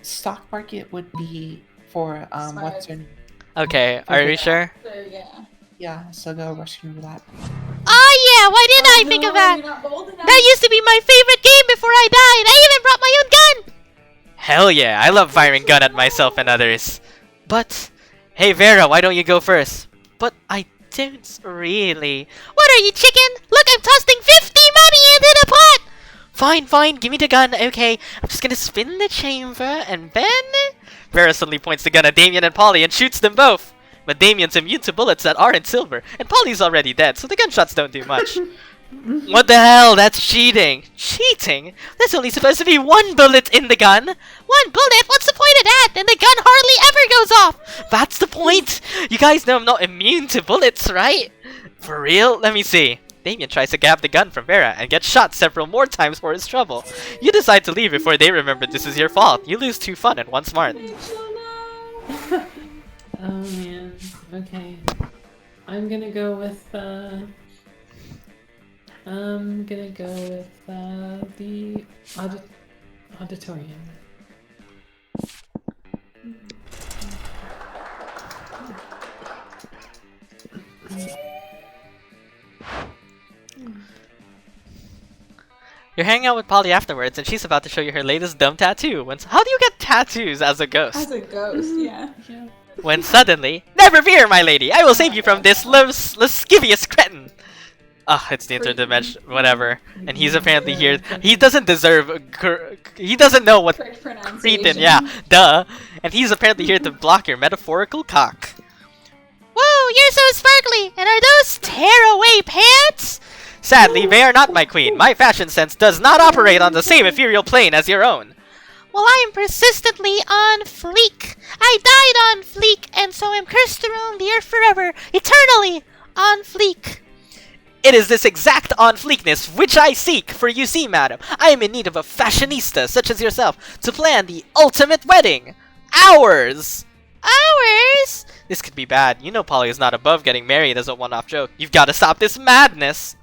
Stock market would be for Smart. what's her Okay, are you sure? So yeah. yeah, so go Russian roulette. Oh yeah, why didn't I think of that? You're not bold enough. That used to be my favorite game before I died. I even brought my own gun. Hell yeah, I love firing gun at myself and others. But, hey Vera, why don't you go first? But I don't really. What are you, chicken? Look, I'm tossing 50 money into the pot. Fine, give me the gun. Okay, I'm just gonna spin the chamber and then... Vera suddenly points the gun at Damien and Polly and shoots them both. But Damien's immune to bullets that aren't silver, and Polly's already dead, so the gunshots don't do much. What the hell? That's cheating. Cheating? There's only supposed to be 1 bullet in the gun. 1 bullet? What's the point of that? Then the gun hardly ever goes off. That's the point. You guys know I'm not immune to bullets, right? For real? Let me see. Damien tries to grab the gun from Vera and gets shot several more times for his trouble. You decide to leave before they remember this is your fault. You lose 2 fun and 1 smart. Oh man. Okay. I'm gonna go with the auditorium. You're hanging out with Polly afterwards, and she's about to show you her latest dumb tattoo. How do you get tattoos as a ghost? As a ghost, yeah. Yeah. When suddenly, never fear, my lady, I will save you from this lascivious cretin. Ah, it's the interdimension, whatever. And he's apparently here. He doesn't deserve. He doesn't know what Correct cretin. pronunciation. Yeah, duh. And he's apparently here to block your metaphorical cock. Whoa, you're so sparkly! And are those tearaway pants? Sadly, they are not, my queen. My fashion sense does not operate on the same ethereal plane as your own. Well, I am persistently on fleek. I died on fleek, and so am cursed to roam the earth forever, eternally on fleek. It is this exact on fleekness which I seek, for you see, madam, I am in need of a fashionista such as yourself to plan the ultimate wedding. Ours! Ours? This could be bad. You know Polly is not above getting married as a one-off joke. You've got to stop this madness.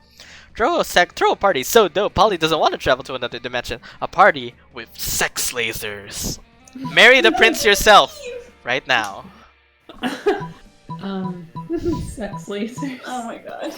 Throw a party so dope, Polly doesn't want to travel to another dimension. A party with sex lasers. Marry the prince yourself, right now. Sex lasers. Oh my god.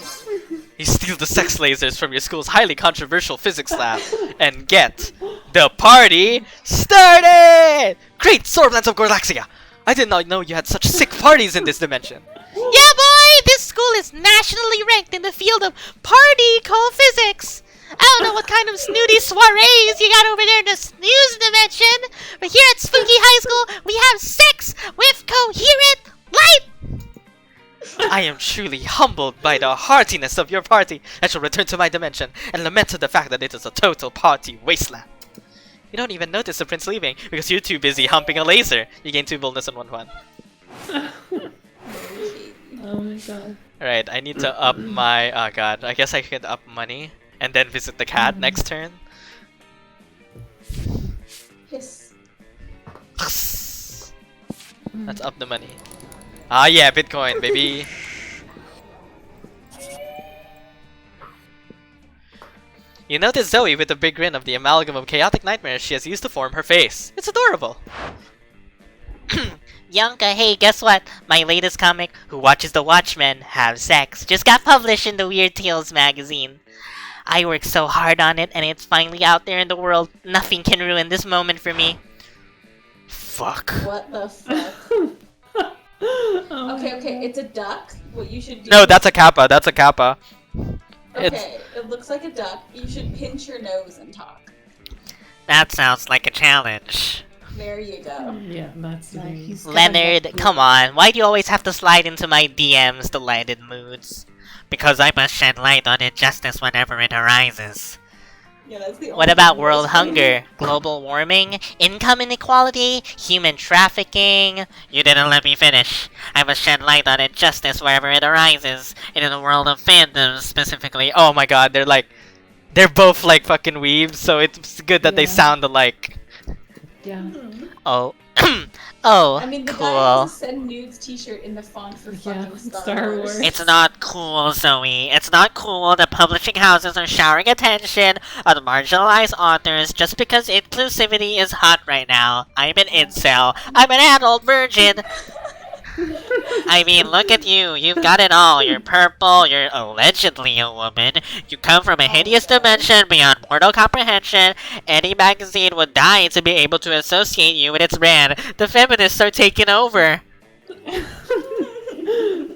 You steal the sex lasers from your school's highly controversial physics lab and get the party started! Great Sorblance of Gorlaxia! I did not know you had such sick parties in this dimension. Yeah, boy! This school is nationally ranked in the field of particle physics! I don't know what kind of snooty soirees you got over there in the snooze dimension, but here at Spooky High School, we have sex with coherent light! I am truly humbled by the heartiness of your party. I shall return to my dimension and lament to the fact that it is a total party wasteland. You don't even notice the prince leaving because you're too busy humping a laser. You gain 2 boldness and 1 fun. Oh my god. Alright, I need to up my... Oh god, I guess I could up money and then visit the cat next turn. Hiss. Let's up the money. Ah yeah, Bitcoin, baby. You notice Zoe with a big grin of the amalgam of chaotic nightmares she has used to form her face. It's adorable. Yonka, hey, guess what? My latest comic, Who Watches the Watchmen Have Sex, just got published in the Weird Tales magazine. I worked so hard on it, and it's finally out there in the world. Nothing can ruin this moment for me. Fuck. What the fuck? Oh Okay, it's a duck. What you should do... No, that's a kappa, that's a kappa. Okay, it looks like a duck. You should pinch your nose and talk. That sounds like a challenge. There you go. Yeah, that's No, the he's gonna Leonard, have to- come on. Why do you always have to slide into my DM's delighted moods? Because I must shed light on injustice whenever it arises. Yeah, that's the What only about thing world that's hunger, global warming, income inequality, human trafficking? You didn't let me finish. I must shed light on injustice wherever it arises. In the world of fandoms, specifically. Oh my god, they're both like fucking weebs, so it's good that they Yeah. sound alike. yeah. Oh. Oh, I mean, the guy cool. has a Send Nudes t-shirt in the font for Yeah, fucking Star, Star Wars. Wars. It's not cool, Zoe. It's not cool that publishing houses are showering attention on marginalized authors just because inclusivity is hot right now. I'm an incel. I'm an adult virgin. I mean, look at you. You've got it all. You're purple. You're allegedly a woman. You come from a hideous dimension beyond mortal comprehension. Any magazine would die to be able to associate you with its brand. The feminists are taking over.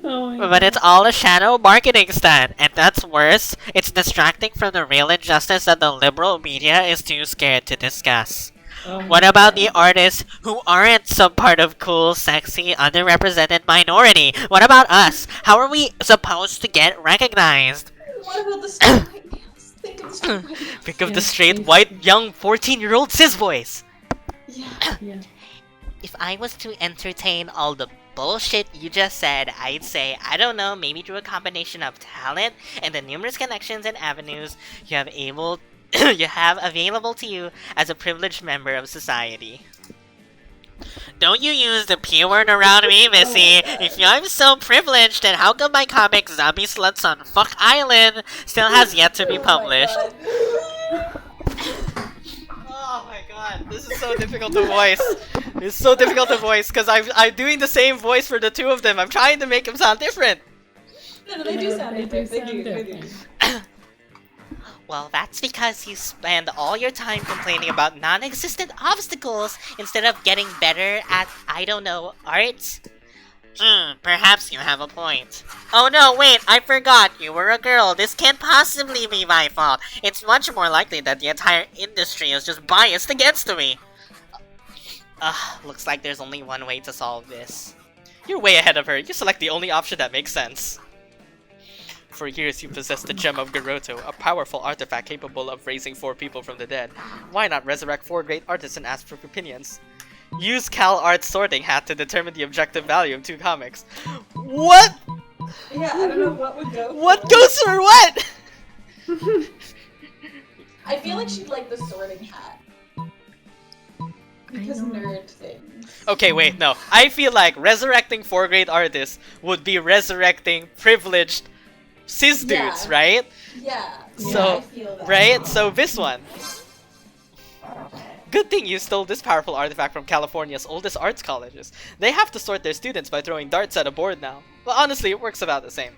Oh my But it's all a shadow marketing stunt, and that's worse. It's distracting from the real injustice that the liberal media is too scared to discuss. Oh my What about the artists who aren't some part of cool, sexy, underrepresented minority? What about us? How are we supposed to get recognized? What about the straight white males? Think of the straight white males. Think of the Yeah, straight, please. white, young, 14-year-old cis boys. Yeah. Yeah. If I was to entertain all the bullshit you just said, I'd say, I don't know, maybe through a combination of talent and the numerous connections and avenues you have available to you as a privileged member of society. Don't you use the P word around me, Missy. If I'm so privileged, then how come my comic Zombie Sluts on Fuck Island still has yet to be Oh my published? God. Oh my god, this is so difficult to voice. It's so difficult to voice because I'm doing the same voice for the two of them. I'm trying to make them sound different. No, they do sound They do different. They sound do. They do. different. Well, that's because you spend all your time complaining about non-existent obstacles instead of getting better at, I don't know, arts? Perhaps you have a point. Oh no, wait, I forgot. You were a girl. This can't possibly be my fault. It's much more likely that the entire industry is just biased against me. Looks like there's only one way to solve this. You're way ahead of her. You select the only option that makes sense. For years, you possessed the Gem of Garoto, a powerful artifact capable of raising 4 people from the dead. Why not resurrect 4 great artists and ask for opinions? Use Cal Art's sorting hat to determine the objective value of 2 comics. What? Yeah, I don't know what would go. What for. goes for what? I feel like she'd like the sorting hat. Because nerd things. Okay, wait, no. I feel like resurrecting 4 great artists would be resurrecting privileged cis dudes, Yeah. right? Yeah. So, I feel that. right? So this one. Good thing you stole this powerful artifact from California's oldest arts colleges. They have to sort their students by throwing darts at a board now. Well, honestly, it works about the same.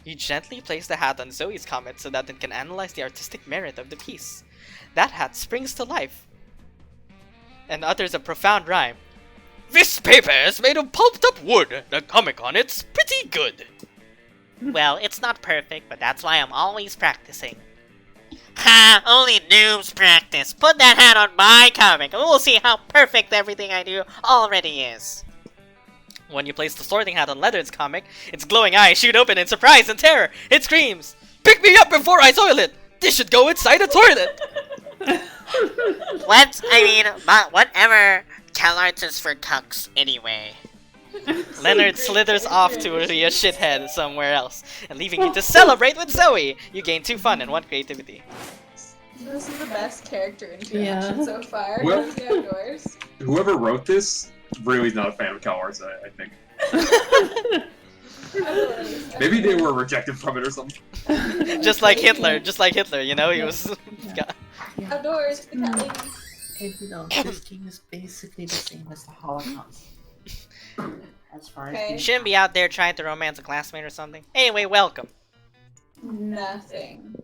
You gently place the hat on Zoe's comet so that it can analyze the artistic merit of the piece. That hat springs to life and utters a profound rhyme. This paper is made of pulped up wood. The comic on it's pretty good. Well, it's not perfect, but that's why I'm always practicing. Ha! Only noobs practice. Put that hat on my comic, and we'll see how perfect everything I do already is. When you place the sorting hat on Leonard's comic, its glowing eyes shoot open in surprise and terror. It screams, "Pick me up before I soil it! This should go inside a toilet!" What? I mean, but whatever. CalArts is for cucks anyway. Leonard slithers off to be a shithead somewhere else, and leaving you to celebrate with Zoe. You gain 2 fun and 1 creativity. This is the best character interaction Yeah. so far. Well- Cozy Outdoors. Whoever wrote this really is not a fan of CalArts, I think. Maybe they were rejected from it or something. Just like Hitler, you know, he was... Outdoors, the cat lady. And you know, this game is basically the same as the Holocaust. As far as Okay. You shouldn't be out there trying to romance a classmate or something. Anyway, welcome. Nothing.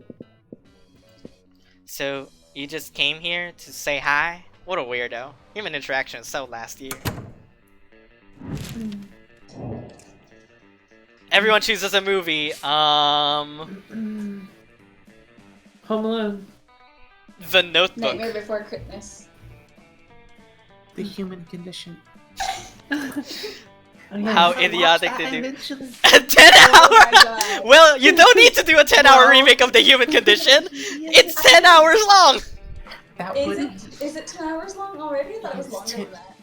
So, you just came here to say hi? What a weirdo. Human interaction is so last year. Everyone chooses a movie. Home Alone. The Notebook. Nightmare Before Christmas. the human condition. How I idiotic watched they that do. eventually. A 10 Oh my hour! God. Well, you don't need to do a 10-hour No. remake of The Human Condition. Yes, It's 10 hours long! that Is would. it 10 hours long already? I thought it was It's longer 10 than that.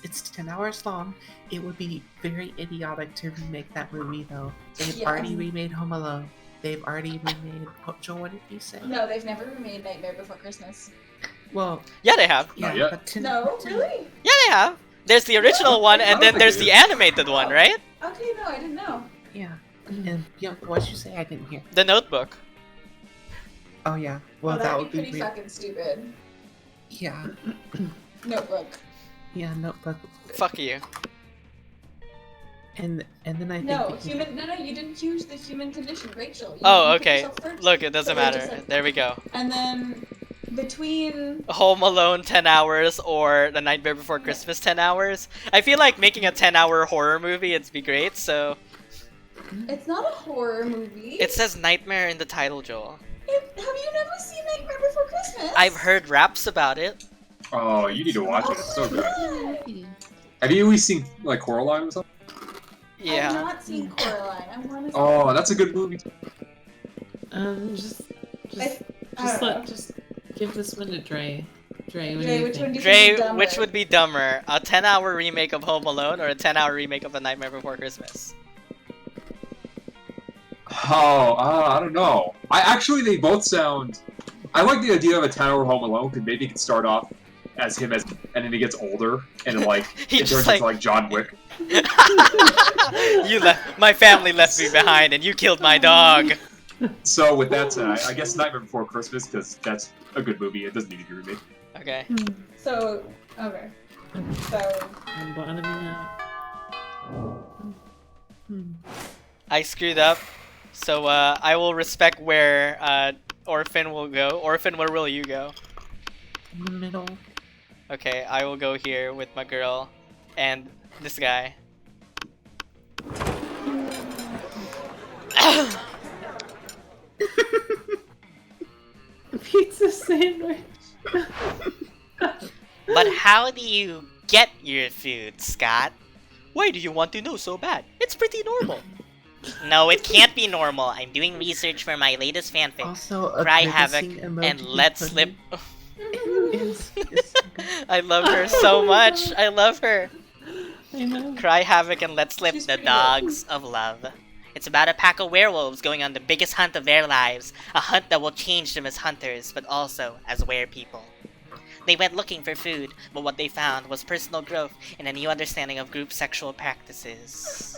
It's 10 hours long. It would be very idiotic to remake that movie though. They've Yeah. already remade Home Alone. They've already remade. Joel, what did you say? No, they've never remade Nightmare Before Christmas. Well, Yeah, they have. yeah, Not yet. but to, No, to- really? Yeah, they have. There's the original one, and then there's the animated one, right? Okay, no, I didn't know. Yeah. And what did you say? I didn't hear. The Notebook. Oh yeah. Well, that that'd would be be pretty weird. fucking stupid. Yeah. Notebook. Yeah. Notebook. Fuck you. And then I think. No, we can- human. No, you didn't choose the human condition, Rachel. You Oh, put okay. yourself first. Look, it doesn't So Rachel matter. said- There we go. And then between Home Alone 10 hours or The Nightmare Before Christmas 10 hours. I feel like making a 10-hour horror movie, it'd be great, so... it's not a horror movie. It says Nightmare in the title, Joel. Have you never seen Nightmare Before Christmas? I've heard raps about it. Oh, you need to watch it. It's so good. God. Have you always seen like Coraline or something? I've Yeah. not seen Coraline. I want to. Oh, that's a good movie. Just I don't know. just give this one to Dre. Dre, what do Dre, you which think? one do you think Dre, is dumber? which would be dumber? A 10-hour remake of Home Alone or a 10-hour remake of A Nightmare Before Christmas? Oh, I don't know. They both sound. I like the idea of a 10-hour Home Alone because maybe it could start off as him and then he gets older and like He it just, turns like- into like John Wick. You left. My family left me behind, and you killed my dog. So with that said, I guess Nightmare Before Christmas because that's a good movie. It doesn't need to be remade. Okay. So okay. So I'm bottoming out. Hmm. I screwed up, so I will respect where Orphan will go? Orphan, where will you go? In the middle. Okay, I will go here with my girl and this guy. Pizza sandwich. But how do you get your food, Scott? Why do you want to know so bad? It's pretty normal. No, it can't be normal. I'm doing research for my latest fanfic. Also, a Cry grimacing Havoc emoji and you Let put Slip. in is so good. I love her so much. I love her. I know. Cry Havoc and Let Slip She's the pretty Dogs of Love. It's about a pack of werewolves going on the biggest hunt of their lives. A hunt that will change them as hunters, but also as werepeople. They went looking for food, but what they found was personal growth and a new understanding of group sexual practices.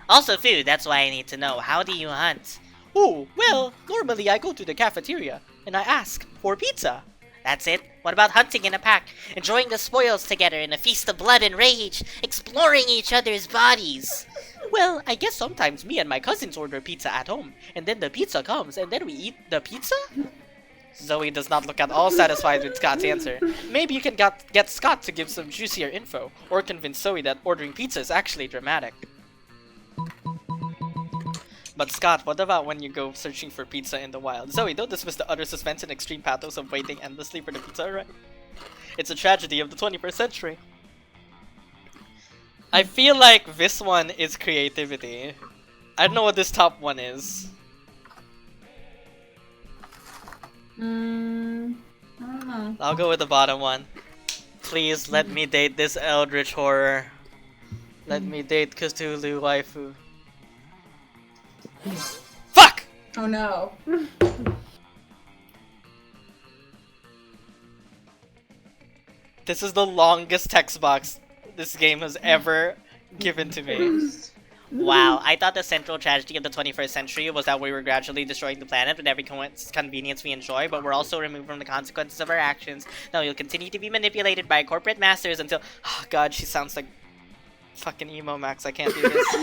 Also food, that's why I need to know. How do you hunt? Oh, well, normally I go to the cafeteria and I ask for pizza. That's it? What about hunting in a pack? Enjoying the spoils together in a feast of blood and rage, exploring each other's bodies. Well, I guess sometimes me and my cousins order pizza at home, and then the pizza comes, and then we eat the pizza? Zoe does not look at all satisfied with Scott's answer. Maybe you can get Scott to give some juicier info, or convince Zoe that ordering pizza is actually dramatic. But Scott, what about when you go searching for pizza in the wild? Zoe, don't dismiss the utter suspense and extreme pathos of waiting endlessly for the pizza to arrive. It's a tragedy of the 21st century. I feel like this one is creativity. I don't know what this top one is. I don't know. I'll go with the bottom one. Please let me date this eldritch horror. Let me date Cthulhu waifu. Fuck! Oh no. This is the longest text box this game has ever given to me. Wow, I thought the central tragedy of the 21st century was that we were gradually destroying the planet with every convenience we enjoy, but we're also removed from the consequences of our actions. Now you'll continue to be manipulated by corporate masters until— oh god, she sounds like fucking emo Max, I can't do this.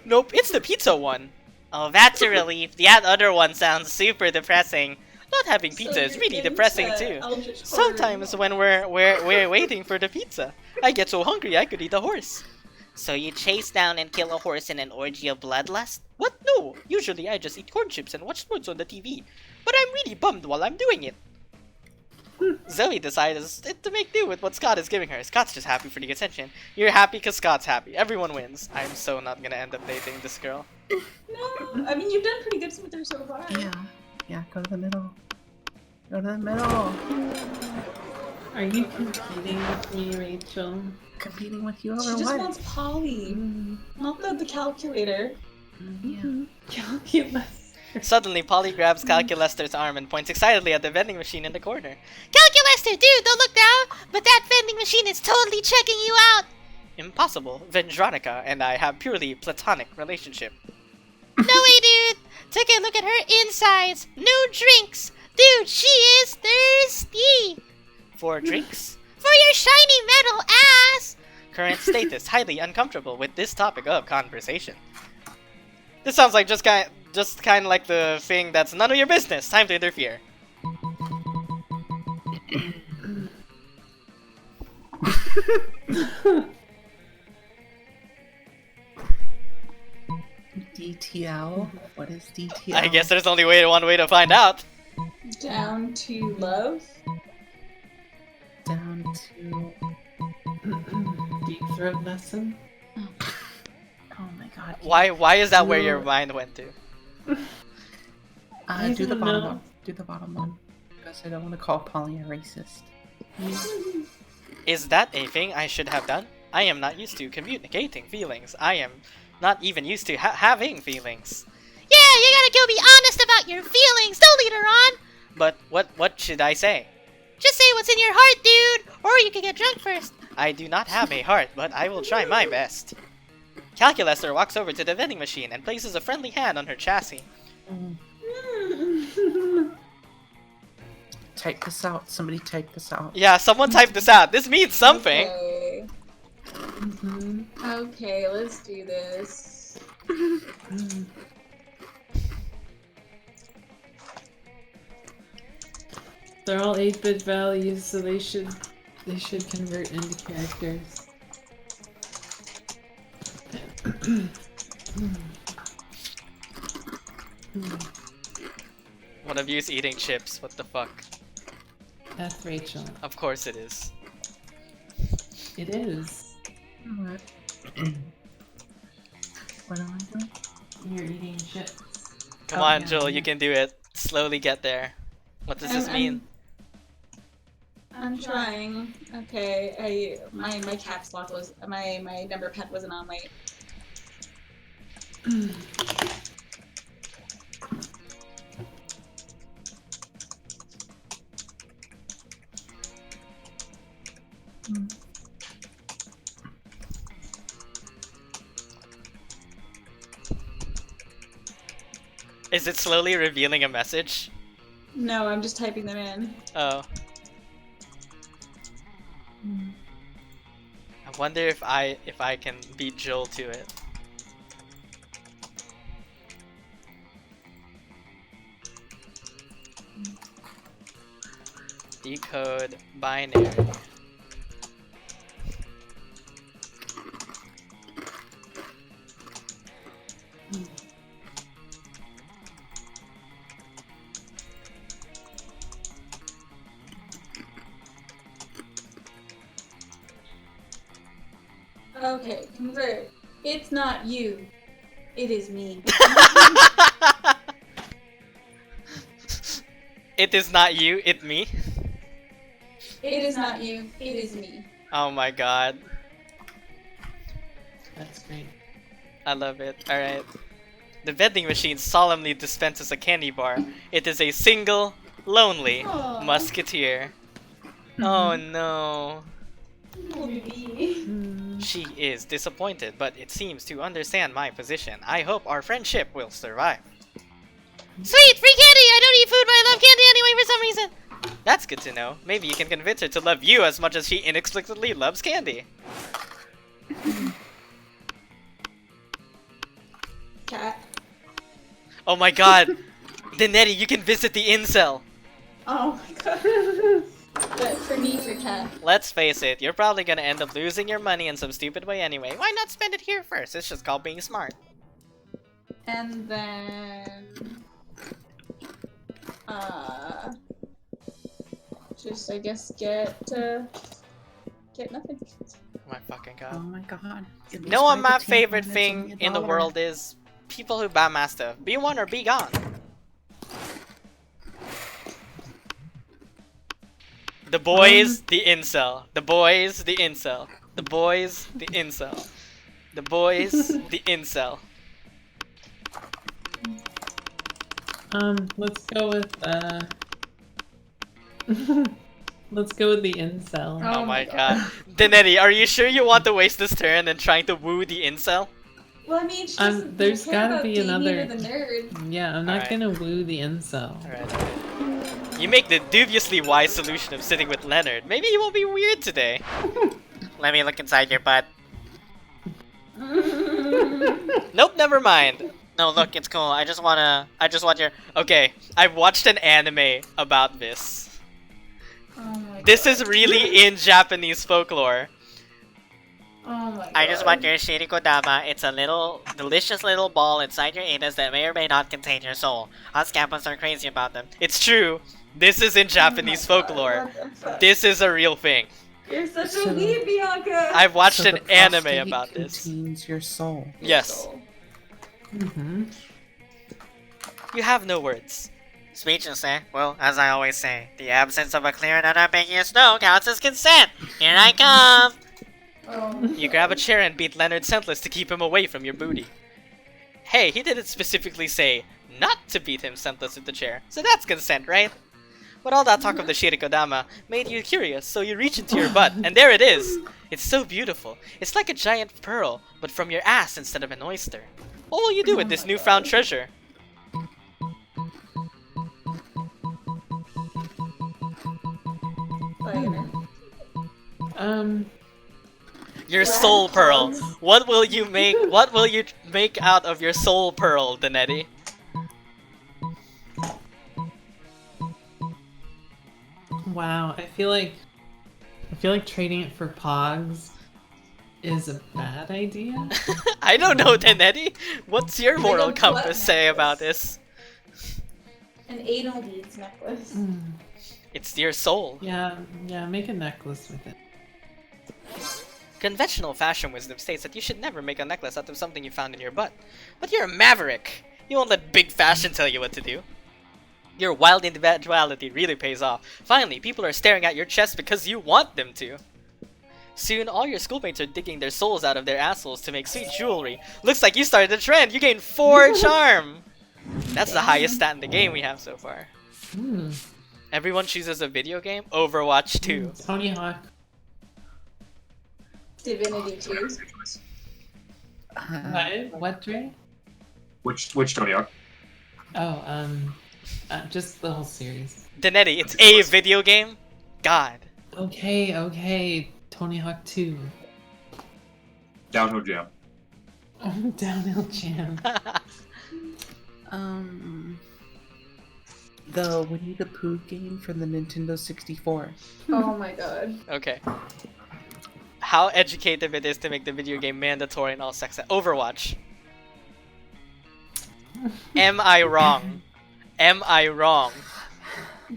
Nope, it's the pizza one. Oh, that's a relief. The other one sounds super depressing. Not having pizza is really depressing too. Sometimes when we're waiting for the pizza, I get so hungry I could eat a horse. So you chase down and kill a horse in an orgy of bloodlust? What? No! Usually I just eat corn chips and watch sports on the TV. But I'm really bummed while I'm doing it. Zoe decides to make do with what Scott is giving her. Scott's just happy for the attention. You're happy because Scott's happy. Everyone wins. I'm so not gonna end up dating this girl. No, I mean you've done pretty good with her so far. Yeah, go to the middle. Go to the middle. Are you competing with me, Rachel? Competing with you She over just what? wants Polly, not the calculator. Yeah. Calculus. Suddenly, Polly grabs Calculester's arm and points excitedly at the vending machine in the corner. Calculester, dude, don't look now! But that vending machine is totally checking you out! Impossible. Vendronica and I have purely platonic relationship. No way, dude! Take a look at her insides. No drinks. Dude, she is thirsty. For drinks? For your shiny metal ass! Current status, highly uncomfortable with this topic of conversation. This sounds like just kind of like the thing that's none of your business. Time to interfere. DTL? What is DTL? I guess there's only one way to find out. Down to love. Down to... Deep throat lesson. Oh my god. Why is that where your mind went to? I Do the don't bottom know. one. Do the bottom one. Because I don't want to call Polly a racist. Is that a thing I should have done? I am not used to communicating feelings. I am not even used to having feelings. Yeah, you gotta go be honest about your feelings. Don't lead her on. But what should I say? Just say what's in your heart, dude. Or you can get drunk first. I do not have a heart, but I will try my best. Calculester walks over to the vending machine and places a friendly hand on her chassis. Type this out. Somebody type this out. Yeah, someone type this out. This means something. Okay. Mm-hmm. Okay, let's do this. They're all 8-bit values, so they should convert into characters. One of you's eating chips. What the fuck? That's Rachel. Of course it is. It is. What? What am I doing? You're eating chips. Come Oh, on, yeah, Joel, yeah. you can do it. Slowly get there. What does this mean? I'm trying. Okay, my caps lock was my number pad wasn't on. Wait. Is it slowly revealing a message? No, I'm just typing them in. Oh. I wonder if I can beat Joel to it. Decode binary. Okay, convert. It's not you. It is me. It is not you, it me. It is not you. It is me. Oh my god. That's great. I love it. Alright. The vending machine solemnly dispenses a candy bar. It is a single, lonely Aw. musketeer. Oh no. Poor baby. She is disappointed, but it seems to understand my position. I hope our friendship will survive. Sweet! Free candy! I don't eat food, but I love candy anyway for some reason! That's good to know. Maybe you can convince her to love you as much as she inexplicably loves candy. Cat. Oh my god! Danetti, you can visit the incel! Oh my god. But for me, for cat. Let's face it, you're probably gonna end up losing your money in some stupid way anyway. Why not spend it here first? It's just called being smart. And then just I guess get nothing. Oh my fucking Oh god. my god. It You know looks what like my a tampon favorite that's thing only in the $1. world is? People who buy my stuff. Be one or be gone. The boys, the incel. The boys, the incel. The boys, the incel. The boys, the incel. Let's go with let's go with the incel. Oh my god. Danetti, are you sure you want to waste this turn and trying to woo the incel? Well, I mean, she doesn't There's care gotta about be Damien another- or the nerd. Yeah, I'm not Alright. gonna woo the incel. Alright. You make the dubiously wise solution of sitting with Leonard. Maybe he won't be weird today. Let me look inside your butt. Nope, never mind. No, look, it's cool. I just want your... Okay, I've watched an anime about this. Oh my This god. is really in Japanese folklore. Oh my god. I just want your shirikodama. It's a little, delicious little ball inside your anus that may or may not contain your soul. Us campus are crazy about them. It's true. This is in Japanese Oh my God, folklore. what the fuck? This is a real thing. You're such a So- weeb, Bianca. I've watched So an the anime prostate about this. contains your soul. Yes. Mm-hmm. You have no words. Speechless, eh? Well, as I always say, the absence of a clear and unambiguous no counts as consent. Here I come. Oh. You grab a chair and beat Leonard senseless to keep him away from your booty. Hey, he didn't specifically say not to beat him senseless with the chair, so that's consent, right? But all that talk of the shirikodama made you curious, so you reach into your butt, and there it is! It's so beautiful. It's like a giant pearl, but from your ass instead of an oyster. What will you do with this newfound treasure? Fire. Your soul pearl. What will you make out of your soul pearl, Danetti? Wow, I feel like trading it for Pogs is a bad idea. I don't know, Denetti. What's your Like moral a butt compass say necklace. about this? An anal beads necklace. Mm. It's your soul. Yeah, make a necklace with it. Conventional fashion wisdom states that you should never make a necklace out of something you found in your butt. But you're a maverick. You won't let big fashion tell you what to do. Your wild individuality really pays off. Finally, people are staring at your chest because you want them to. Soon, all your schoolmates are digging their souls out of their assholes to make sweet jewelry. Looks like you started a trend. You gained 4 charm. That's the highest stat in the game we have so far. Hmm. Everyone chooses a video game. Overwatch 2. Tony Hawk. Divinity 2. What, Dre? Which Tony Hawk? Oh, just the whole series. Denetti, it's a video game? God. Okay. Tony Hawk 2. Downhill Jam. Downhill Jam. The Winnie the Pooh game from the Nintendo 64. Oh my god. Okay. How educative it is to make the video game mandatory in all sex. Overwatch. Am I wrong? Am I wrong?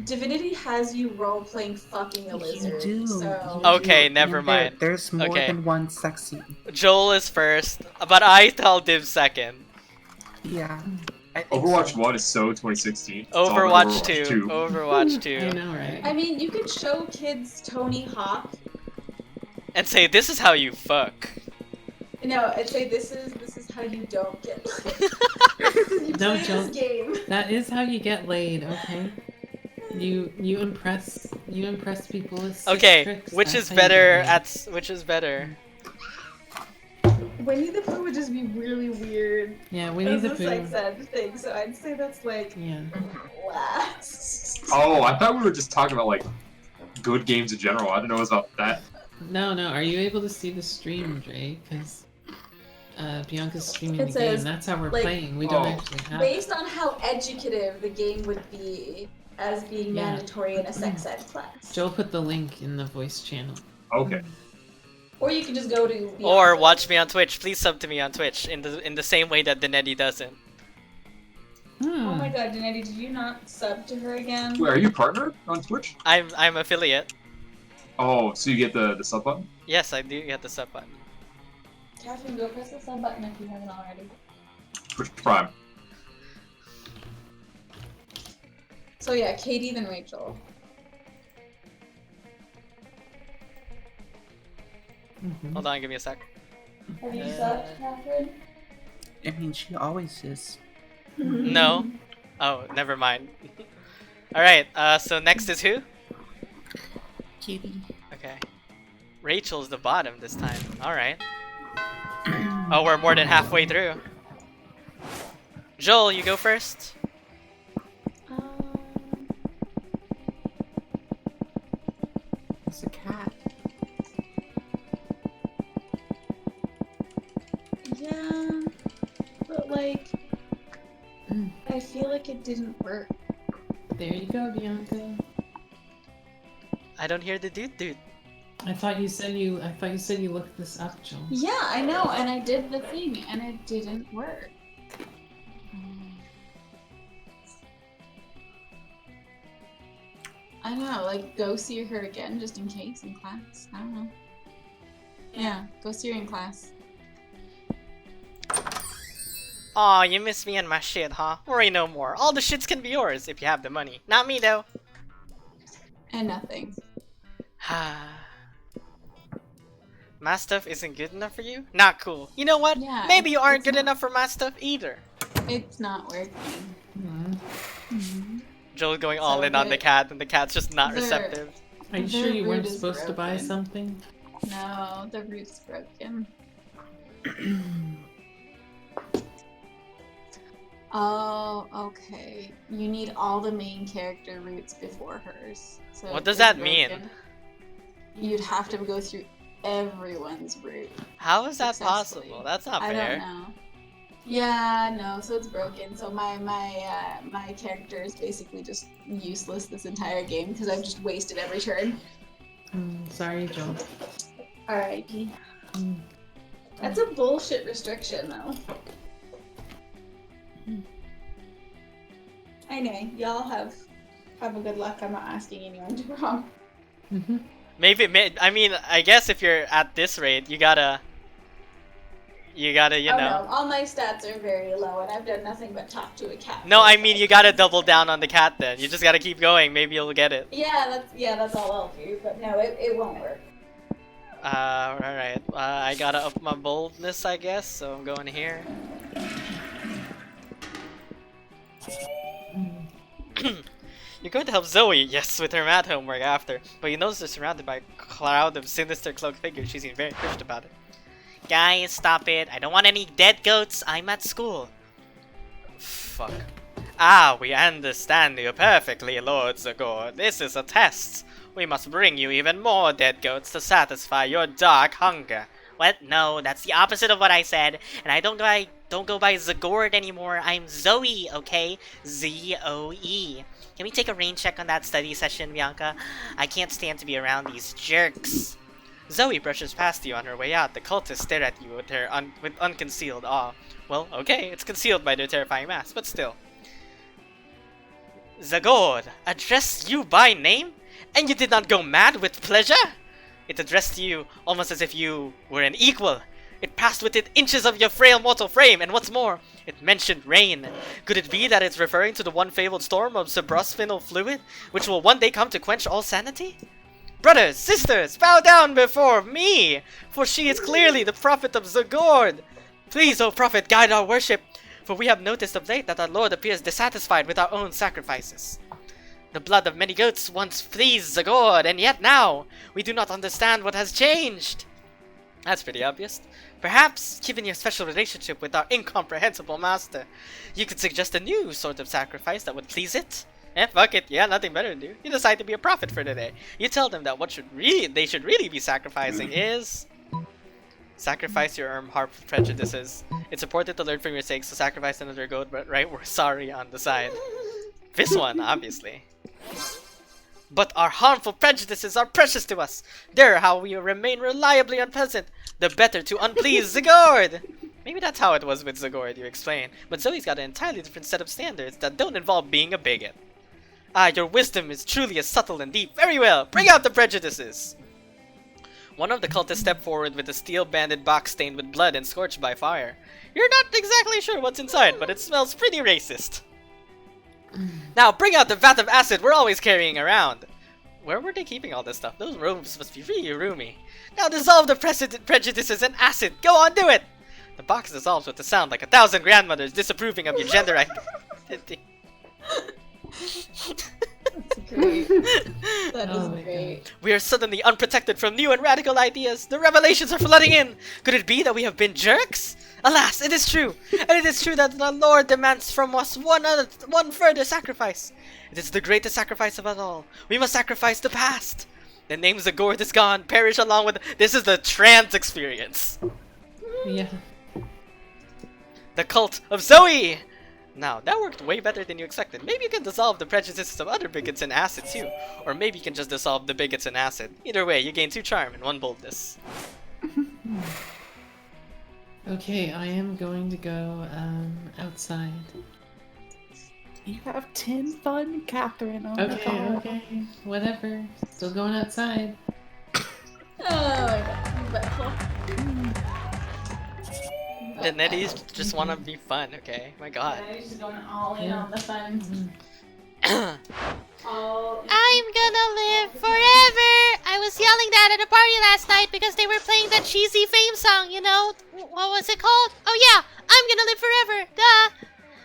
Divinity has you role-playing fucking a lizard. You do. So... you Okay, do. never And mind. There's more Okay. than one sex scene. Joel is first, but I tell Div second. Yeah. I think Overwatch so. 1 is so 2016. It's all about Overwatch 2. Overwatch I 2. know, right? I mean, you could show kids Tony Hawk. And say, this is how you fuck. No, I'd say this is how you don't get laid. You No, play Jill. this game. That is how you get laid, okay? You impress people with sex Okay, tricks. which That's is how you better get laid. which is better? Winnie the Pooh would just be really weird. Yeah, Winnie That's the a Pooh. sex ed thing, so I'd say that's like Yeah. last. Oh, I thought we were just talking about like good games in general. I didn't know it was about that. No. Are you able to see the stream, Dre? Because Bianca's streaming It the says, game. That's how we're like, playing. We don't oh. actually have. Based on how educative the game would be as being Yeah. mandatory in a sex ed class. Joel put the link in the voice channel. Okay. Or you can just go to Or Beyonce. watch me on Twitch. Please sub to me on Twitch in the same way that Denetti doesn't. Oh my god, Danetti, did you not sub to her again? Wait, are you partnered on Twitch? I'm affiliate. Oh, so you get the sub button? Yes, I do get the sub button. Catherine, go press the sub button if you haven't already. Twitch Prime. So yeah, Katie then Rachel. Mhm. Hold on, give me a sec. Have you Uh, subbed, Catherine? I mean, she always is. No. Oh, never mind. Alright, so next is who? Kitty. Okay. Rachel's the bottom this time. Alright. Oh, we're more than halfway through. Joel, you go first. It's a cat. Yeah, but like, I feel like it didn't work. There you go, Bianca. I don't hear the dude. I thought you said you looked this up, Joel. Yeah, I know, and I did the thing, and it didn't work. I don't know, like, go see her again just in case in class. I don't know. Yeah, go see her in class. Aw, you miss me and my shit, huh? Worry no more. All the shits can be yours if you have the money. Not me though. And nothing. My stuff isn't good enough for you? Not cool. You know what? Yeah, Maybe you aren't it's good not- enough for my stuff either. It's not working. Mhm. Joel's going all So in on the good. cat, and the cat's just not They're- receptive. Are you Their sure you root weren't is supposed to buy broken. something? No, the root's broken. Oh, okay. You need all the main character roots before hers. So What if does they're that mean? broken, You'd have to go through everyone's root. How is that Successfully. possible? That's not I don't fair. know. Yeah, no, so it's broken. So my character is basically just useless this entire game because I've just wasted every turn. Sorry, Joel. R.I.P. Mm. That's a bullshit restriction, though. Anyway, y'all have a good luck. I'm not asking anyone to prom. Mm-hmm. I mean, I guess if you're at this rate, you gotta, you Oh know. no, all my stats are very low, and I've done nothing but talk to a cat. No, for I mean, 5 you gotta minutes. double down on the cat then. You just gotta keep going. Maybe you'll get it. That's all I'll do. But no, it won't work. Alright. I gotta up my boldness, I guess, so I'm going here. You're going to help Zoe, yes, with her math homework after, but you notice they're surrounded by a cloud of sinister cloaked figures. She seems very pissed about it. Guys, stop it. I don't want any dead goats. I'm at school. Fuck. Ah, we understand you perfectly, Lord Zagor. This is a test. We must bring you even more dead goats to satisfy your dark hunger. What? No, that's the opposite of what I said. And I don't go by Zagord anymore. I'm Zoe, okay? Z-O-E. Can we take a rain check on that study session, Bianca? I can't stand to be around these jerks. Zoe brushes past you on her way out. The cultists stare at you with her with unconcealed awe. Well, okay, it's concealed by their terrifying mask, but still. Zagord, addressed you by name? And you did not go mad with pleasure? It addressed you almost as if you were an equal. It passed within inches of your frail mortal frame, and what's more, it mentioned rain. Could it be that it's referring to the one fabled storm of cerebrospinal fluid, which will one day come to quench all sanity? Brothers, sisters, bow down before me, for she is clearly the prophet of Zagord. Please, O prophet, guide our worship, for we have noticed of late that our Lord appears dissatisfied with our own sacrifices. The blood of many goats once pleased Zagord, and yet now we do not understand what has changed. That's pretty obvious. Perhaps, given your special relationship with our incomprehensible master, you could suggest a new sort of sacrifice that would please it? Fuck it, yeah, nothing better to do. You decide to be a prophet for today. You tell them that what they should really be sacrificing is... Sacrifice your harmful prejudices. It's important to learn from your mistakes, so sacrifice another goat, but right, we're sorry on the side. This one, obviously. But our harmful prejudices are precious to us. They're how we remain reliably unpleasant, the better to unplease Zagord. Maybe that's how it was with Zagord, you explain. But Zoe's got an entirely different set of standards that don't involve being a bigot. Ah, your wisdom is truly as subtle and deep. Very well, bring out the prejudices. One of the cultists stepped forward with a steel-banded box stained with blood and scorched by fire. You're not exactly sure what's inside, but it smells pretty racist. Now bring out the vat of acid we're always carrying around. Where were they keeping all this stuff? Those rooms must be really roomy. Now dissolve the prejudices in acid. Go on, do it! The box dissolves with a sound like 1,000 grandmothers disapproving of your gender identity. That's great. That is Oh my great. We are suddenly unprotected from new and radical ideas. The revelations are flooding in. Could it be that we have been jerks? Alas, it is true. And it is true that the Lord demands from us one further sacrifice. It is the greatest sacrifice of us all. We must sacrifice the past. The name Zagord is gone. Perish along with... This is the trans experience. Yeah. The cult of Zoe. Now, that worked way better than you expected. Maybe you can dissolve the prejudices of other bigots in acid too. Or maybe you can just dissolve the bigots in acid. Either way, you gain 2 charm and 1 boldness. Okay, I am going to go outside. You have 10 fun, Catherine. Oh my Okay, God. okay, whatever. Still going outside. Oh my god. But, The netties just want to be fun, okay? My god. yeah, just going all in Yeah. on the fun. Mhm. All I'm gonna live forever! I was yelling that at a party last night because they were playing that cheesy fame song, you know? What was it called? Oh yeah! I'm gonna live forever! Duh!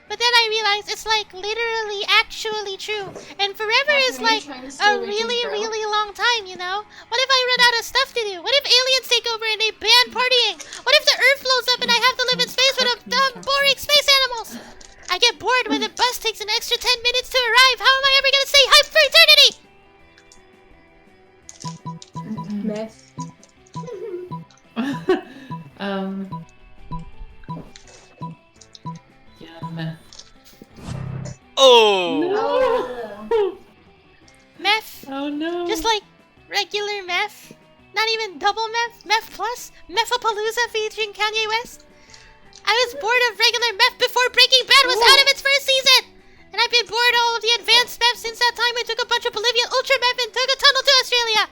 But then I realized it's like literally actually true. And forever is Catherine, are you like trying to a steal Rachel's really, girl? really long time, you know? What if I run out of stuff to do? What if aliens take over and they ban partying? What if the Earth blows up and I have to live in space with boring space animals? I get bored when the bus takes an extra 10 minutes to arrive. How am I ever gonna stay hyped for eternity? myth. regular meth. Not even double meth, meth plus, Methapalooza featuring Kanye West. I was bored of regular meth before Breaking Bad was out of its first season! And I've been bored of all of the advanced meth since that time I took a bunch of Bolivian ultra meth and took a tunnel to Australia!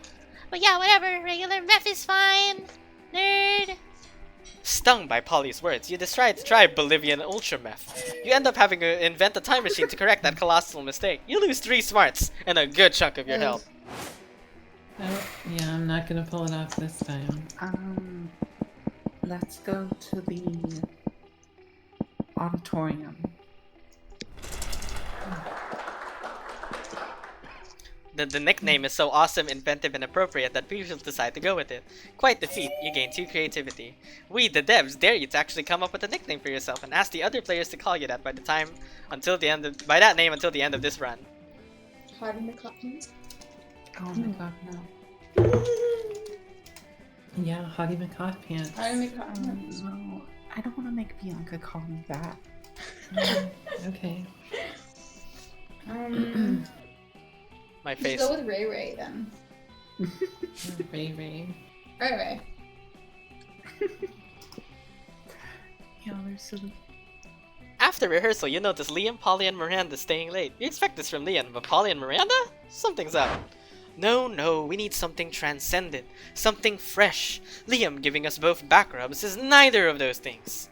But yeah, whatever, regular meth is fine. Nerd. Stung by Polly's words, you decide to try Bolivian ultra meth. You end up having to invent a time machine to correct that colossal mistake. You lose 3 smarts and a good chunk of your health. Oh, yeah, I'm not gonna pull it off this time. Let's go to the auditorium. The nickname is so awesome, inventive, and appropriate that people decide to go with it. Quite the feat, you gain 2 creativity. We, the devs, dare you to actually come up with a nickname for yourself and ask the other players to call you that by that name until the end of this run. Hiding the cottons. Oh my god, no. Yeah, Hottie McHot Pants. Hiding the cottons. No. I don't want to make Bianca call me that. Okay. My Just face. go with Ray Ray then. Ray Ray. Ray Ray. Yeah, they're silly. After rehearsal, you notice Liam, Polly, and Miranda staying late. You expect this from Liam, but Polly and Miranda? Something's up. No, we need something transcendent. Something fresh. Liam giving us both back rubs is neither of those things.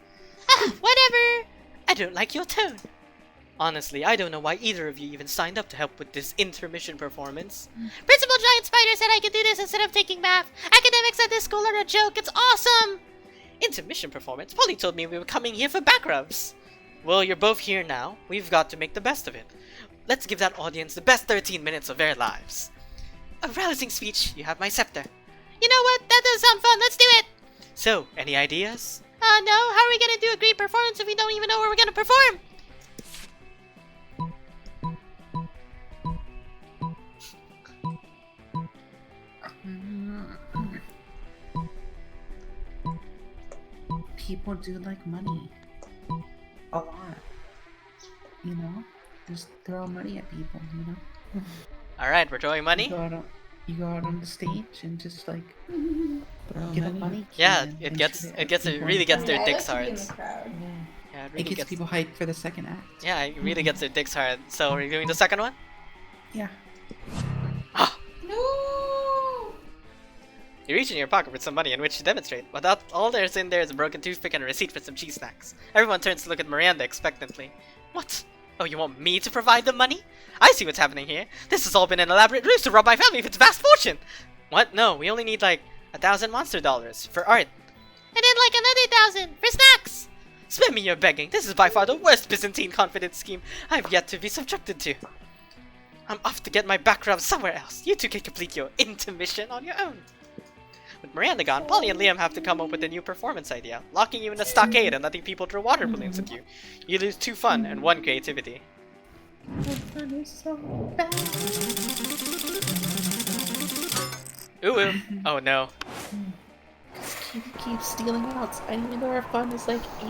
Ah, whatever! I don't like your tone. Honestly, I don't know why either of you even signed up to help with this intermission performance. Principal Giant Spider said I could do this instead of taking math. Academics at this school are a joke. It's awesome! Intermission performance? Polly told me we were coming here for back rubs. Well, you're both here now. We've got to make the best of it. Let's give that audience the best 13 minutes of their lives. A rousing speech. You have my scepter. You know what? That does sound fun. Let's do it! So, any ideas? No. How are we gonna do a great performance if we don't even know where we're gonna perform? People do like money. A lot. You know? Just throw money at people, you know? Alright, we're throwing money? You go out on the stage and just like Throw get a money. money. Yeah, can it and gets shoot it really gets their I dicks like to be in hard. the crowd. Yeah, it It really gets people hyped for the second act. Yeah, it really gets their dicks hard. So, are you doing the second one? Yeah. No! You reach in your pocket for some money in which to demonstrate. Without all there's in there is a broken toothpick and a receipt for some cheese snacks. Everyone turns to look at Miranda expectantly. What? Oh, you want me to provide the money? I see what's happening here. This has all been an elaborate ruse to rob my family of its vast fortune. What? No, we only need like 1,000 monster dollars for art. And then like another 1,000 for snacks. Spare me your begging. This is by far the worst Byzantine confidence scheme I've yet to be subjected to. I'm off to get my back rub somewhere else. You two can complete your intermission on your own. With Miranda gone, Polly and Liam have to come up with a new performance idea, locking you in a stockade and letting people throw water balloons at you. You lose 2 fun and 1 creativity. The fun is so bad. Ooh. Oh no. Kitty keeps stealing outside even though our fun is like 80.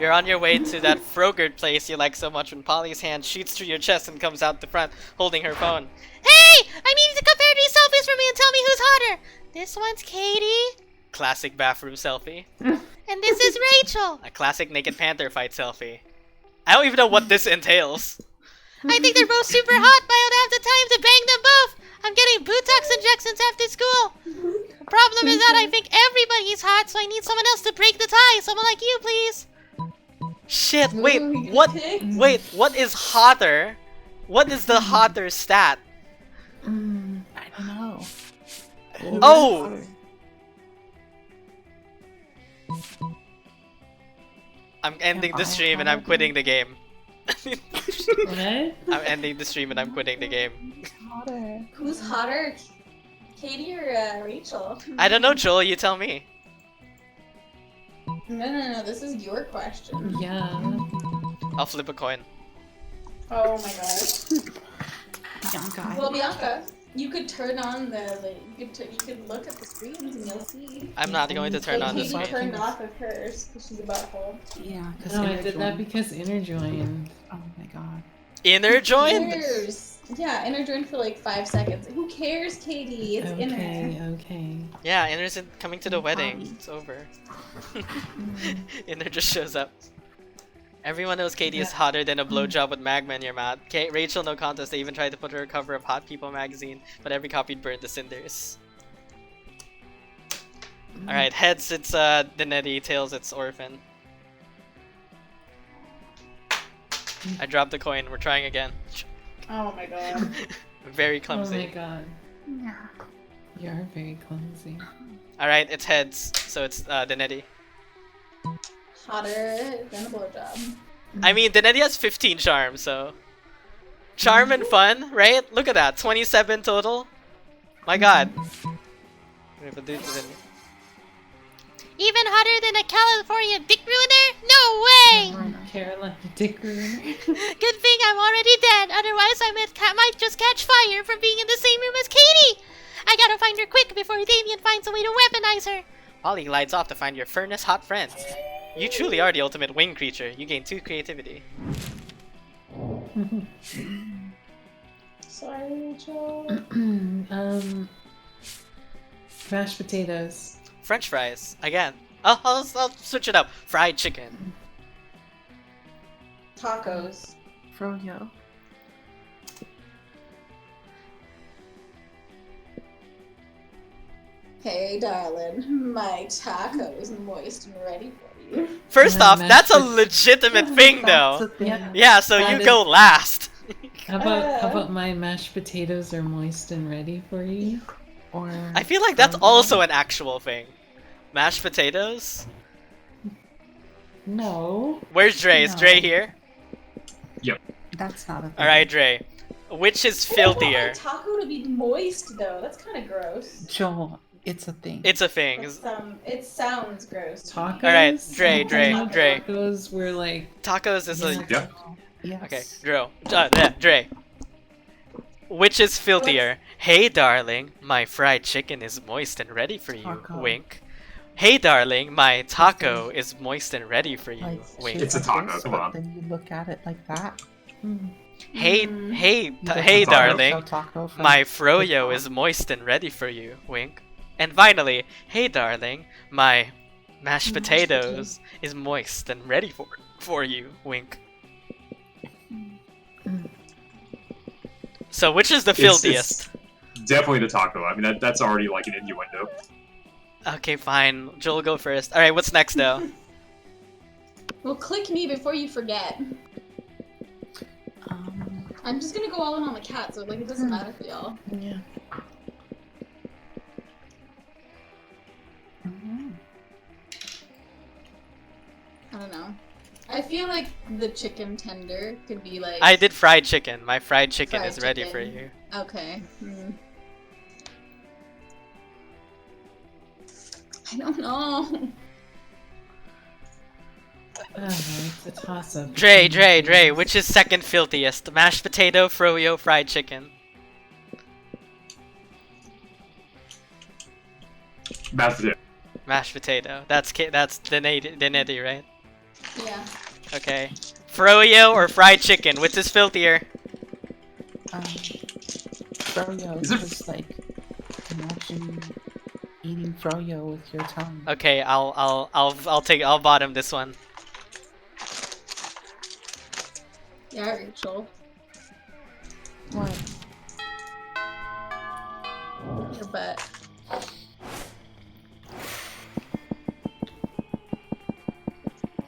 You're on your way to that Frogurt place you like so much when Polly's hand shoots through your chest and comes out the front, holding her phone. Hey! I need you to compare these selfies for me and tell me who's hotter! This one's Katie. Classic bathroom selfie. And this is Rachel. A classic Naked Panther fight selfie. I don't even know what this entails. I think they're both super hot, but I don't have the time to bang them both. I'm getting Botox injections after school. The problem is that I think everybody's hot, so I need someone else to break the tie. Someone like you, please. Shit, wait, Ooh, you what? picked. Wait, what is hotter? What is the hotter stat? I don't know. Oh! I'm ending the stream and I'm quitting the game. What? I'm ending the stream and I'm quitting the game. Hotter. Who's hotter, Katie or Rachel? I don't know, Joel, you tell me. No. This is your question. Yeah. I'll flip a coin. Oh my god. Bianca. Well, Bianca, you could turn on the you could look at the screens and you'll see. I'm not going to turn Like on the Katie screen. turned off of hers because she's a butthole. Yeah, because No, I did that because Inner joined. Oh my god. Inner joined? Yours. Yeah, inner join for like 5 seconds. Who cares, Katie? It's inner. Okay. Yeah, Inner's coming to the I'm wedding. happy. It's over. Inner just shows up. Everyone knows Katie is hotter than a blowjob with magma in your mouth. Rachel, no contest. They even tried to put her cover of Hot People magazine, but every copy burned to cinders. Alright, heads it's Dinetti, tails it's Orphan. I dropped the coin, we're trying again. Oh my god. Very Oh clumsy. my god. Yeah. You are very clumsy. Alright, it's heads, so it's Dinetti. Hotter than a blowjob. I mean, Dinetti has 15 charm, so... Charm and fun, right? Look at that, 27 total. My god. Even hotter than a California dick ruiner? No way! Carolina Dick Ruiner. Good thing I'm already dead, otherwise I might just catch fire from being in the same room as Katie! I gotta find her quick before Damien finds a way to weaponize her! Ollie glides off to find your furnace hot friend. You truly are the ultimate wing creature. You gain 2 creativity. Sorry, Rachel. Mashed potatoes. French fries, again. I'll switch it up. Fried chicken. Tacos. Froyo. Hey, darling. My taco's moist and ready for you. First My off, that's a mashed legitimate thing That's though. the thing. Yeah. Yeah, so That you is- go last. How about my mashed potatoes are moist and ready for you? Or I feel like that's Froyo. also an actual thing. Mashed potatoes? No. Where's Dre? Is Dre No. here? That's not a thing. Alright, Dre. Which is I don't want filthier? my taco to be moist, though. That's kind of gross. Joel, it's a thing. It's a thing. It sounds gross. to me. Tacos? Alright, Dre, Sometimes Dre. Tacos were like... Tacos is a... Yeah. Yes. Okay, Dre. Which is filthier? Hey, darling, my fried chicken is moist and ready for you. Taco. Wink. Hey, darling, my taco is moist and ready for you. Like, Wink. It's a like taco, this, come but on. Then you look at it like that. Hey, Mm. hey, You look hey, at darling, so taco from my the froyo top. is moist and ready for you. Wink. And finally, hey, darling, my mashed potatoes is moist and ready for you. Wink. So which is the It's- filthiest? Definitely the taco. I mean, that's already like an innuendo. Okay, fine. Joel, go first. All right, what's next, though? Well, click me before you forget. I'm just gonna go all in on the cat, so like it doesn't matter for y'all. Yeah. Mhm. I don't know. I feel like the chicken tender could be like. I did fried chicken. My fried chicken Fried is ready for chicken. you. Okay. I don't know. It's a toss-up. Dre, which is second filthiest? Mashed potato, froyo, fried chicken. Mashed potato. Mashed potato. That's Dinetti, right? Yeah. Okay. Froyo or fried chicken? Which is filthier? Froyo Is it- is like imagine eating froyo with your tongue. Okay, I'll bottom this one. Yeah, Rachel. What? Your butt.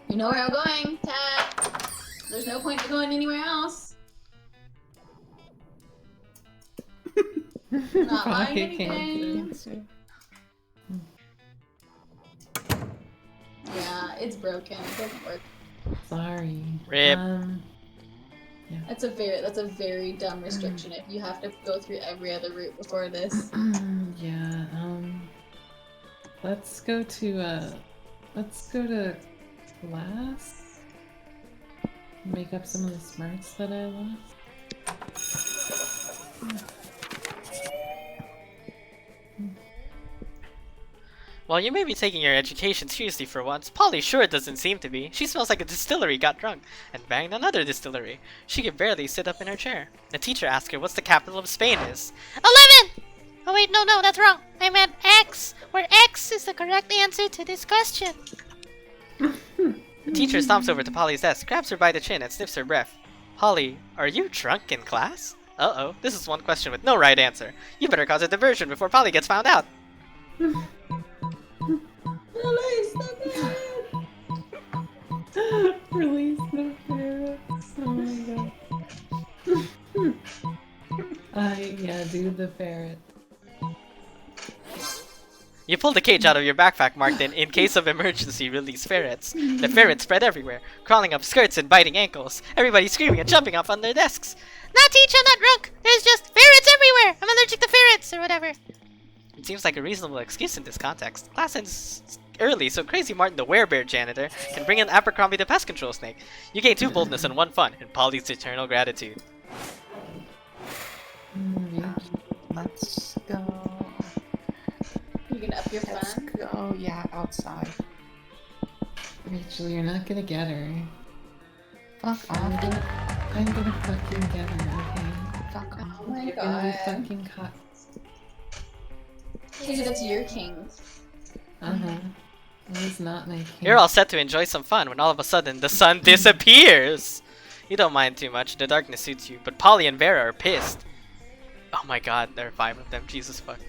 You know where I'm going, Cat. There's no point to going anywhere else. Not buying I can't anything. Yeah, it's broken. It doesn't work. Sorry. Rip. That's a very dumb restriction if you have to go through every other route before this. Yeah, let's go to class. Make up some of the smarts that I lost. While you may be taking your education seriously for once, Polly sure doesn't seem to be. She smells like a distillery got drunk and banged another distillery. She could barely sit up in her chair. The teacher asked her what's the capital of Spain is. 11! Oh wait, no, that's wrong. I meant X, where X is the correct answer to this question. The teacher stomps over to Polly's desk, grabs her by the chin, and sniffs her breath. Polly, are you drunk in class? Uh-oh, this is one question with no right answer. You better cause a diversion before Polly gets found out. Release the ferret! Release the ferrets. Oh my god. Yeah, do the ferret. You pull the cage out of your backpack marked in case of emergency, release ferrets. The ferrets spread everywhere, crawling up skirts and biting ankles. Everybody screaming and jumping off on their desks. Not teacher, not drunk. There's just ferrets everywhere. I'm allergic to ferrets or whatever. It seems like a reasonable excuse in this context. Class ends early, so Crazy Martin the werebear janitor can bring in Abercrombie the pest control snake. You gain 2 boldness and 1 fun, and Polly's eternal gratitude. Let's go. You can up your Let's fun. go. Yeah, outside. Rachel, you're not gonna get her. Fuck I'm off. gonna fucking get her, okay? Fuck off. Oh my You're gonna be god. fucking caught. Hey, that's your king. Uh-huh. That was not my king. You're all set to enjoy some fun when all of a sudden the sun disappears! You don't mind too much, the darkness suits you, but Polly and Vera are pissed. Oh my god, there are 5 of them, Jesus fuck.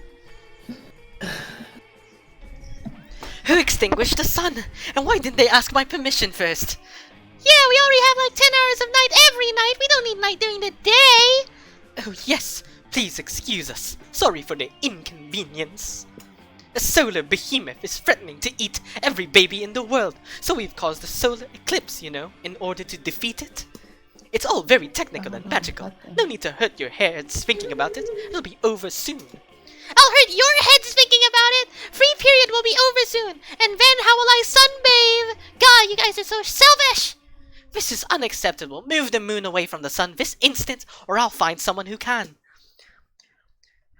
Who extinguished the sun? And why didn't they ask my permission first? Yeah, we already have like 10 hours of night every night. We don't need night during the day. Oh yes, please excuse us. Sorry for the inconvenience. A solar behemoth is threatening to eat every baby in the world, so we've caused a solar eclipse, you know, in order to defeat it. It's all very technical and magical. No need to hurt your heads thinking about it. It'll be over soon. I'll hurt your heads thinking about it. Free period will be over soon. And then how will I sunbathe? God, you guys are so selfish. This is unacceptable. Move the moon away from the sun this instant, or I'll find someone who can.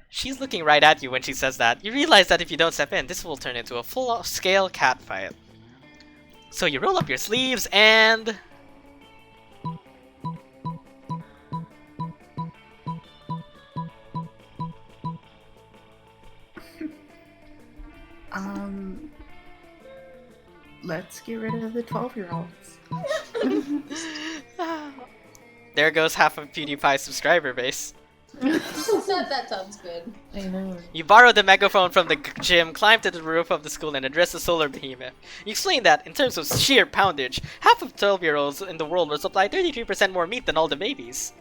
She's looking right at you when she says that. You realize that if you don't step in, this will turn into a full-scale cat fight. So you roll up your sleeves and... Let's get rid of the 12-year-olds. There goes half of PewDiePie's subscriber base. That sounds good. I know. You borrow the megaphone from the gym, climb to the roof of the school, and address the solar behemoth. You explain that, in terms of sheer poundage, half of 12-year-olds in the world will supply 33% more meat than all the babies.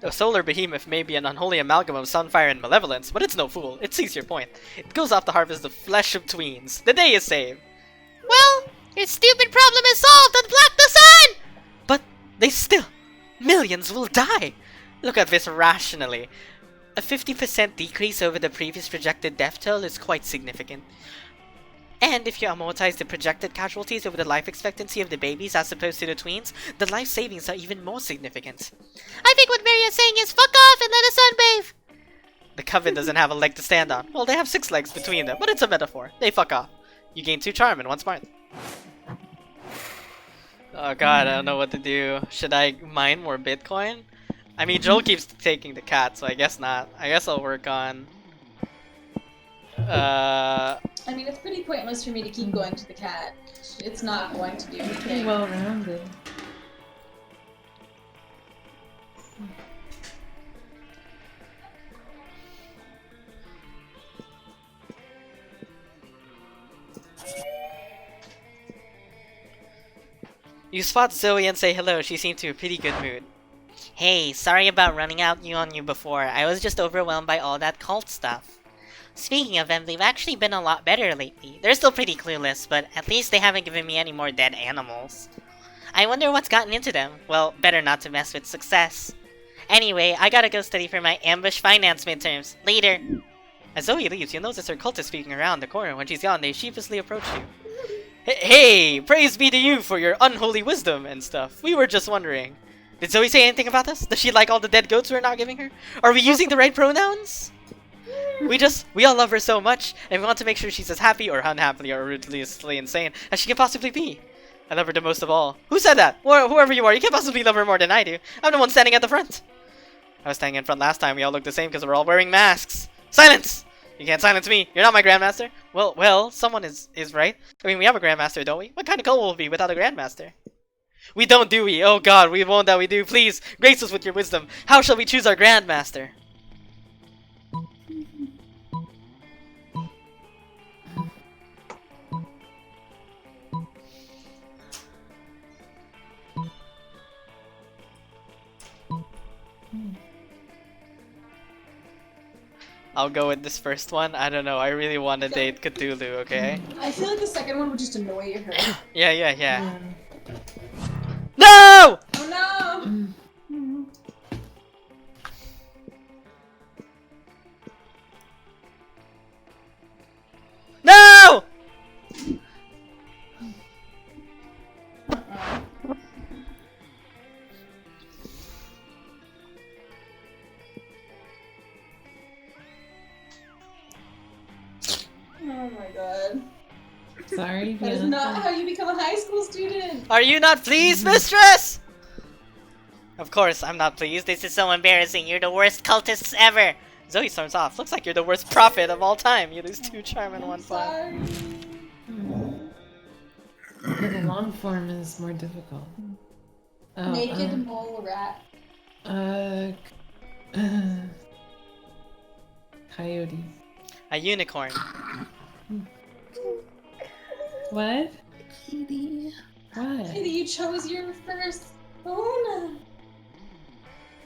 The solar behemoth may be an unholy amalgam of sunfire and malevolence, but it's no fool. It sees your point. It goes off to harvest the flesh of tweens. The day is saved. Well, your stupid problem is solved. Unblock the sun. But they still... millions will die! Look at this rationally. A 50% decrease over the previous projected death toll is quite significant. And if you amortize the projected casualties over the life expectancy of the babies as opposed to the tweens, the life savings are even more significant. I think what Maria's saying is fuck off and let us sunbathe. The coven doesn't have a leg to stand on. Well, they have 6 legs between them, but it's a metaphor. They fuck off. You gain 2 charm and 1 smart. Oh god, I don't know what to do. Should I mine more Bitcoin? I mean, Joel keeps taking the cat, so I guess not. I guess I'll work on... I mean, it's pretty pointless for me to keep going to the cat. It's not going to do Pretty anything. well rounded. You spot Zoe and say hello. She seemed to be in a pretty good mood. Hey, sorry about running out on you before. I was just overwhelmed by all that cult stuff. Speaking of them, they've actually been a lot better lately. They're still pretty clueless, but at least they haven't given me any more dead animals. I wonder what's gotten into them. Well, better not to mess with success. Anyway, I gotta go study for my ambush finance midterms. Later! As Zoe leaves, you notice her cultist peeking around the corner. When she's gone, they sheepishly approach you. Hey, praise be to you for your unholy wisdom and stuff. We were just wondering. Did Zoe say anything about us? Does she like all the dead goats we're not giving her? Are we using the right pronouns? We all love her so much, and we want to make sure she's as happy or unhappy or ridiculously insane as she can possibly be. I love her the most of all. Who said that? Whoever you are, you can't possibly love her more than I do. I'm the one standing at the front. I was standing in front last time. We all looked the same because we're all wearing masks. Silence! You can't silence me. You're not my grandmaster. Well, someone is right. I mean, we have a grandmaster, don't we? What kind of cult will it be without a grandmaster? We don't, do we? Oh God, we won't that we do. Please, grace us with your wisdom. How shall we choose our grandmaster? I'll go with this first one. I don't know. I really want to date Cthulhu, okay? I feel like the second one would just annoy her. Yeah. No! Oh no! No! Oh my god. Sorry, That is Bianca. not how you become a high school student! Are you not pleased, mistress? Of course, I'm not pleased. This is so embarrassing. You're the worst cultists ever. Zoe storms off. Looks like you're the worst prophet of all time. You lose 2 charm and 1 fun. Sorry. The long form is more difficult. Oh, Naked mole rat. Coyote. A unicorn. What? Kitty. What? Kitty, you chose your first phone.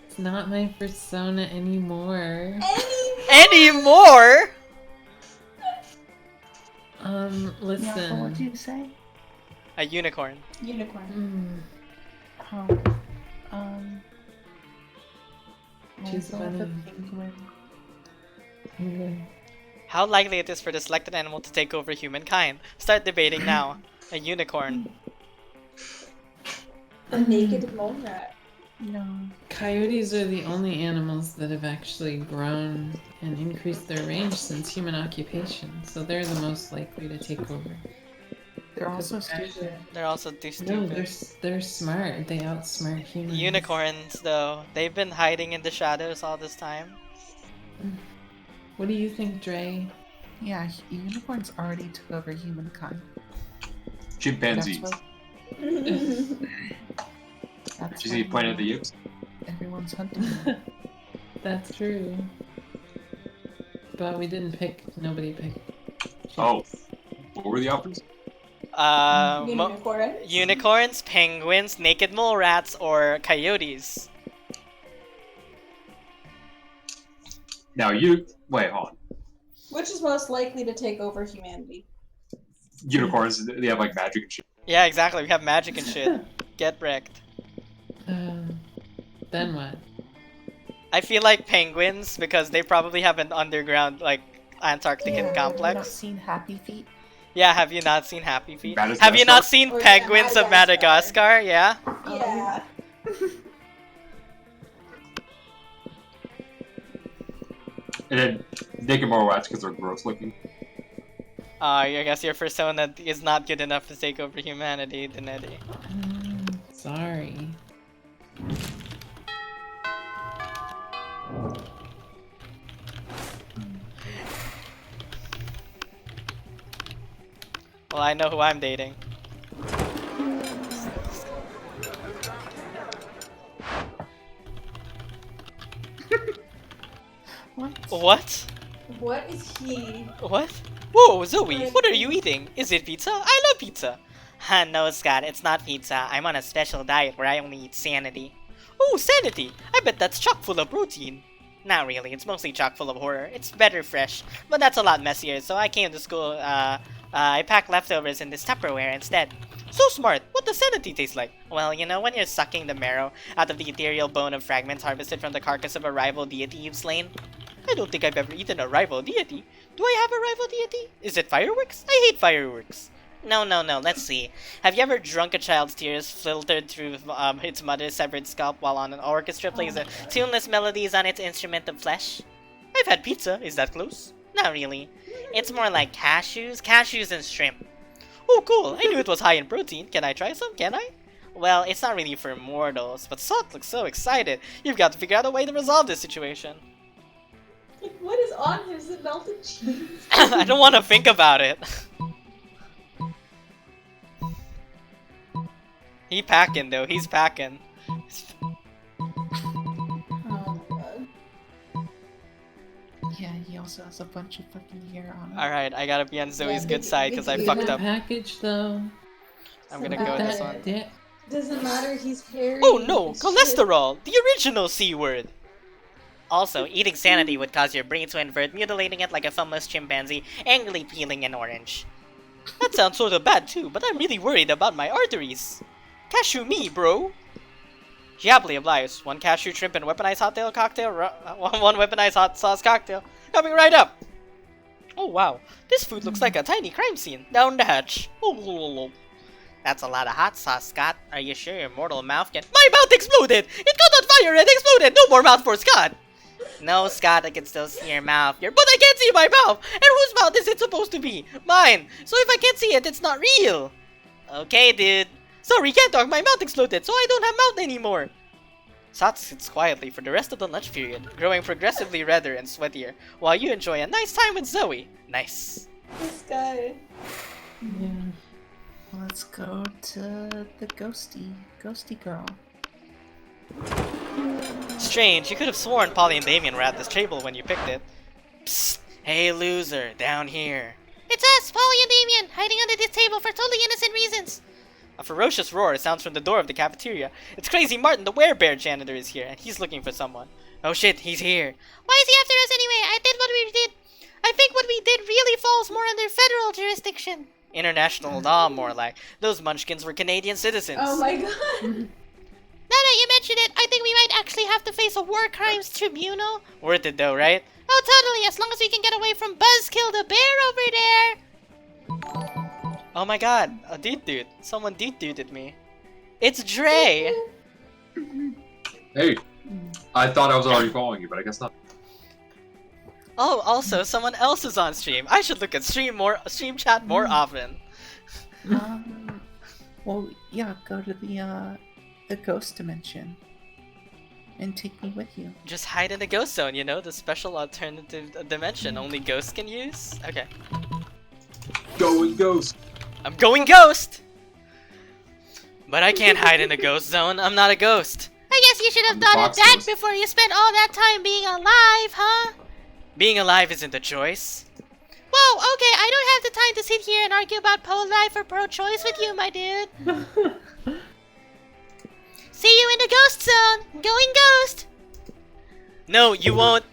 It's not my persona anymore. Any more? Bianca, Listen. what'd you say? A unicorn. Unicorn. Oh, She's I'll go with the funny. penguin. How likely it is for the selected animal to take over humankind? Start debating now. A unicorn. A naked mole rat. No. Coyotes are the only animals that have actually grown and increased their range since human occupation, so they're the most likely to take over. They're also Because actually- stupid. They're also too No, stupid. they're smart. They outsmart humans. Unicorns, though, they've been hiding in the shadows all this time. What do you think, Dre? Yeah, unicorns already took over humankind. Chimpanzees. That's Did you see Planet of the Apes? everyone's hunting them. That's true. But we didn't pick. Nobody picked. Oh. What were the options? Unicorn. Unicorns, penguins, naked mole rats, or coyotes. Now wait, hold on. Which is most likely to take over humanity? Unicorns, they have like magic and shit. Yeah, exactly. We have magic and shit. Get wrecked. Then what? I feel like penguins because they probably have an underground like Antarctic Have you not complex. seen Happy Feet? Yeah, have you not seen Happy Feet? Madagascar? Have you not seen Oh, yeah, Penguins of Madagascar? Yeah. Yeah. And then naked mole rats because they're gross looking. I guess your persona is not good enough to take over humanity, Dinetti. Sorry. Well, I know who I'm dating. What? What? What is he? What? Whoa, Zoe, what are you eating? Is it pizza? I love pizza. No, Scott, it's not pizza. I'm on a special diet where I only eat sanity. Oh, sanity! I bet that's chock full of protein. Not really, it's mostly chock full of horror. It's better fresh, but that's a lot messier, so I came to school, I packed leftovers in this Tupperware instead. So smart! What does sanity taste like? Well, you know when you're sucking the marrow out of the ethereal bone of fragments harvested from the carcass of a rival deity you've slain? I don't think I've ever eaten a rival deity. Do I have a rival deity? Is it fireworks? I hate fireworks. No, let's see. Have you ever drunk a child's tears filtered through its mother's severed scalp while on an orchestra plays a tuneless melodies on its instrument of flesh? I've had pizza. Is that close? Not really. It's more like cashews and shrimp. Oh, cool. I knew it was high in protein. Can I try some? Can I? Well, it's not really for mortals, but Salt looks so excited. You've got to figure out a way to resolve this situation. Like, what is on him? Is it melted cheese? I don't want to think about it. He packing though. He's packing. Oh my god. Yeah, he also has a bunch of fucking hair on him. Alright, I gotta be on Zoe's Yeah, good side because I big- fucked That up. package though. I'm gonna go with this one. Doesn't matter, he's hairy. Oh no, as cholesterol! The original C word! Also, eating sanity would cause your brain to invert, mutilating it like a thumbless chimpanzee, angrily peeling an orange. That sounds sort of bad too, but I'm really worried about my arteries. Cashew me, bro! Diably obliged. One cashew shrimp and weaponized hot tail cocktail, one weaponized hot sauce cocktail. Coming right up! Oh wow, this food looks like a tiny crime scene. Down the hatch. Oh, that's a lot of hot sauce, Scott. Are you sure your mortal mouth can— My mouth exploded! It caught on fire and exploded! No more mouth for Scott! No, Scott, I can still see your mouth. But I can't see my mouth! And whose mouth is it supposed to be? Mine! So if I can't see it, it's not real! Okay, dude. Sorry, can't talk. My mouth exploded, so I don't have mouth anymore. Sot sits quietly for the rest of the lunch period, growing progressively redder and sweatier, while you enjoy a nice time with Zoe. Nice. This guy. Yeah. Let's go to the ghosty girl. Strange, you could have sworn Polly and Damien were at this table when you picked it. Psst. Hey, loser, down here. It's us, Polly and Damien, hiding under this table for totally innocent reasons. A ferocious roar sounds from the door of the cafeteria. It's Crazy Martin, the werebear janitor, is here, and he's looking for someone. Oh shit, he's here. Why is he after us anyway? I think what we did really falls more under federal jurisdiction. International law, more like. Those munchkins were Canadian citizens. Oh my god. Now that you mention it, I think we might actually have to face a war crimes tribunal. Worth it though, right? Oh, totally, as long as we can get away from Buzzkill the bear over there. Oh my god, a dude. Someone dude-duded me. It's Dre! Hey, I thought I was already following you, but I guess not. Oh, also, someone else is on stream. I should look at stream chat more often. Well, yeah, go to the ghost dimension. And take me with you. Just hide in the ghost zone, you know? The special alternative dimension only ghosts can use? Okay. Going ghost. I'm going ghost! But I can't hide in the ghost zone. I'm not a ghost. I guess you should have thought of that before you spent all that time being alive, huh? Being alive isn't a choice. Whoa, okay, I don't have the time to sit here and argue about pro-life or pro-choice with you, my dude. See you in the ghost zone. Going ghost. No, you won't.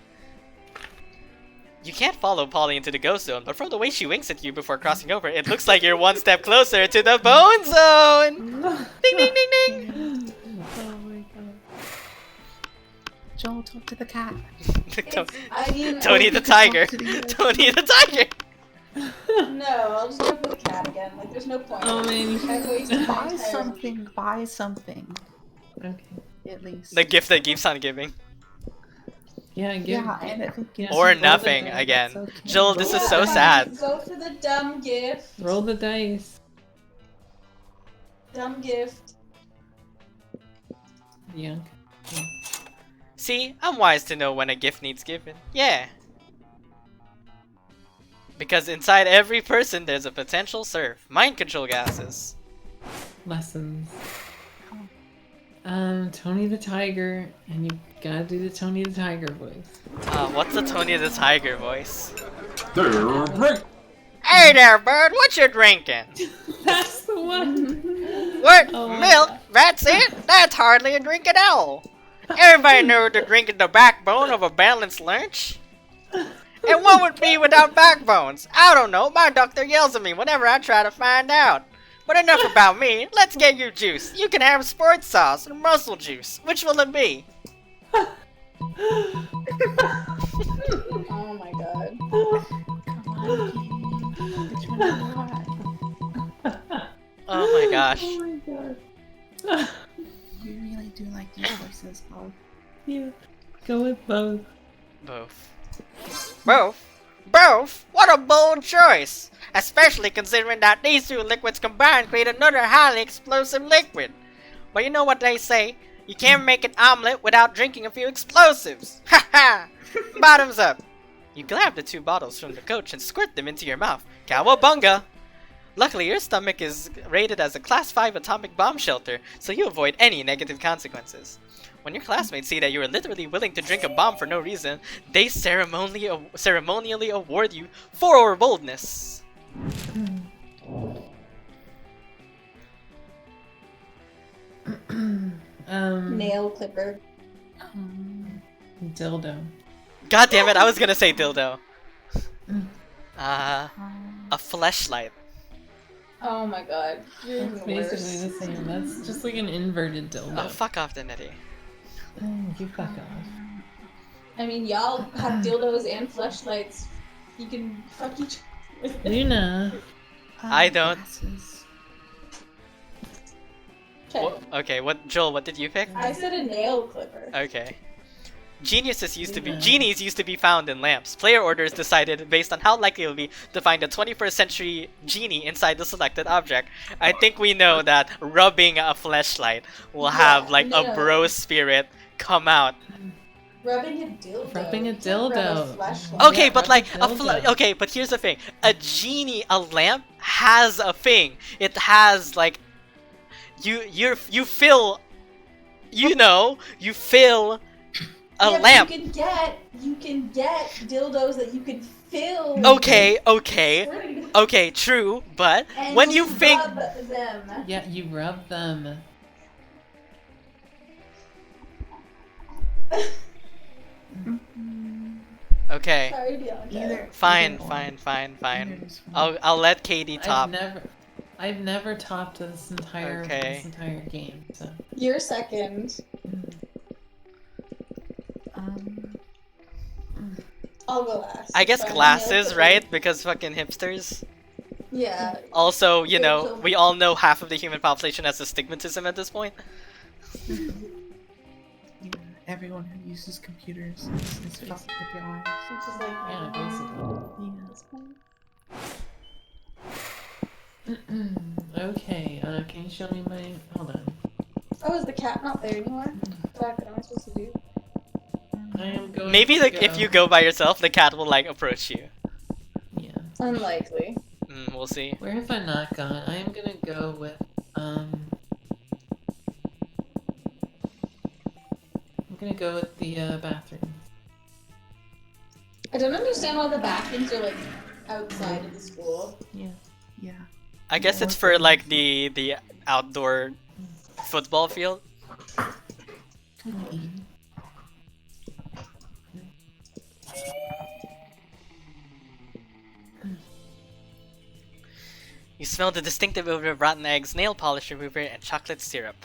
You can't follow Polly into the ghost zone, but from the way she winks at you before crossing over, it looks like you're one step closer to the bone zone! Ding ding ding ding! Oh my god. Joel, talk to the cat. I mean, Tony the tiger! Tony the tiger! No, I'll just go for the cat again. Like, there's no point. Oh man, you I've wasted my Buy entire- something. Buy something. Okay. At least. The gift that keeps on giving. Yeah, give, Yeah, and I think yeah, Or roll the nothing, dice. again. That's okay. Joel, this is so Yeah, sad. Go for the dumb gift. Roll the dice. Dumb gift. Yeah. See, I'm wise to know when a gift needs given. Yeah. Because inside every person there's a potential serf. Mind control gases. Lessons. Tony the Tiger, and you gotta do the Tony the Tiger voice. What's the Tony the Tiger voice? Right. Hey there, bird, what you drinking? That's the one! What? Oh my Milk? God. That's it? That's hardly a drink at all. Everybody knows the drink is the backbone of a balanced lunch. And what would be without backbones? I don't know. My doctor yells at me whenever I try to find out. But enough about me. Let's get you juice. You can have sports sauce and muscle juice. Which will it be? Oh my god. Come on, Katie. Which one do you want? Oh my gosh. Oh my god. You really do like these voices, Paul. Yeah. Go with both. Both. Both? Both? What a bold choice! Especially considering that these two liquids combined create another highly explosive liquid. But you know what they say, you can't make an omelet without drinking a few explosives. Ha ha! Bottoms up! You grab the 2 bottles from the coach and squirt them into your mouth. Cowabunga! Luckily, your stomach is rated as a Class 5 atomic bomb shelter, so you avoid any negative consequences. When your classmates see that you are literally willing to drink a bomb for no reason, they ceremonially award you for your boldness. Nail clipper. Dildo. God damn it, I was gonna say dildo. A fleshlight. Oh my god. You're That's even worse. basically the same. That's just like an inverted dildo. Oh, fuck off, Dinetti. You fuck off. I mean, y'all have dildos and fleshlights. You can fuck each other. Luna. I don't. Glasses. Okay. Okay, Joel, what did you pick? I said a nail clipper. Okay. Genies used to be found in lamps. Player orders decided based on how likely it will be to find a 21st century genie inside the selected object. I think we know that rubbing a fleshlight will have like a no. bro spirit come out. Rubbing a dildo. Rubbing a You can't rub dildo. a fleshlight. Okay, Yeah, but rub like a dildo. okay, but here's the thing: a lamp has a thing. It has like you fill, you fill a Yeah, but lamp. You can get dildos that you can fill. Okay, true, but And when you think rub them. Yeah, you rub them. okay, Sorry, Bianca. Either. fine. Either is fine. I'll let Katie top. I've never topped this entire game. So You're second. I'll go last. I guess Fine, glasses, nail clipper. right? Because fucking hipsters. Yeah. Also, Dildo. we all know half of the human population has astigmatism at this point. Yeah, everyone who uses computers is fucked with their eyes. Which is like, yeah, basically. Okay. Can you show me my? Hold on. oh, is the cat not there anymore? Fuck, what am I supposed to do? I am going. Maybe to like go. if you go by yourself, the cat will like approach you. Yeah. Unlikely. We'll see. Where have I not gone? I am gonna go with I'm gonna go with the bathroom. I don't understand why the bathrooms are like outside of the school. Yeah. Yeah. I guess it's for like the outdoor football field. Totally. You smell the distinctive odor of rotten eggs, nail polish remover, and chocolate syrup.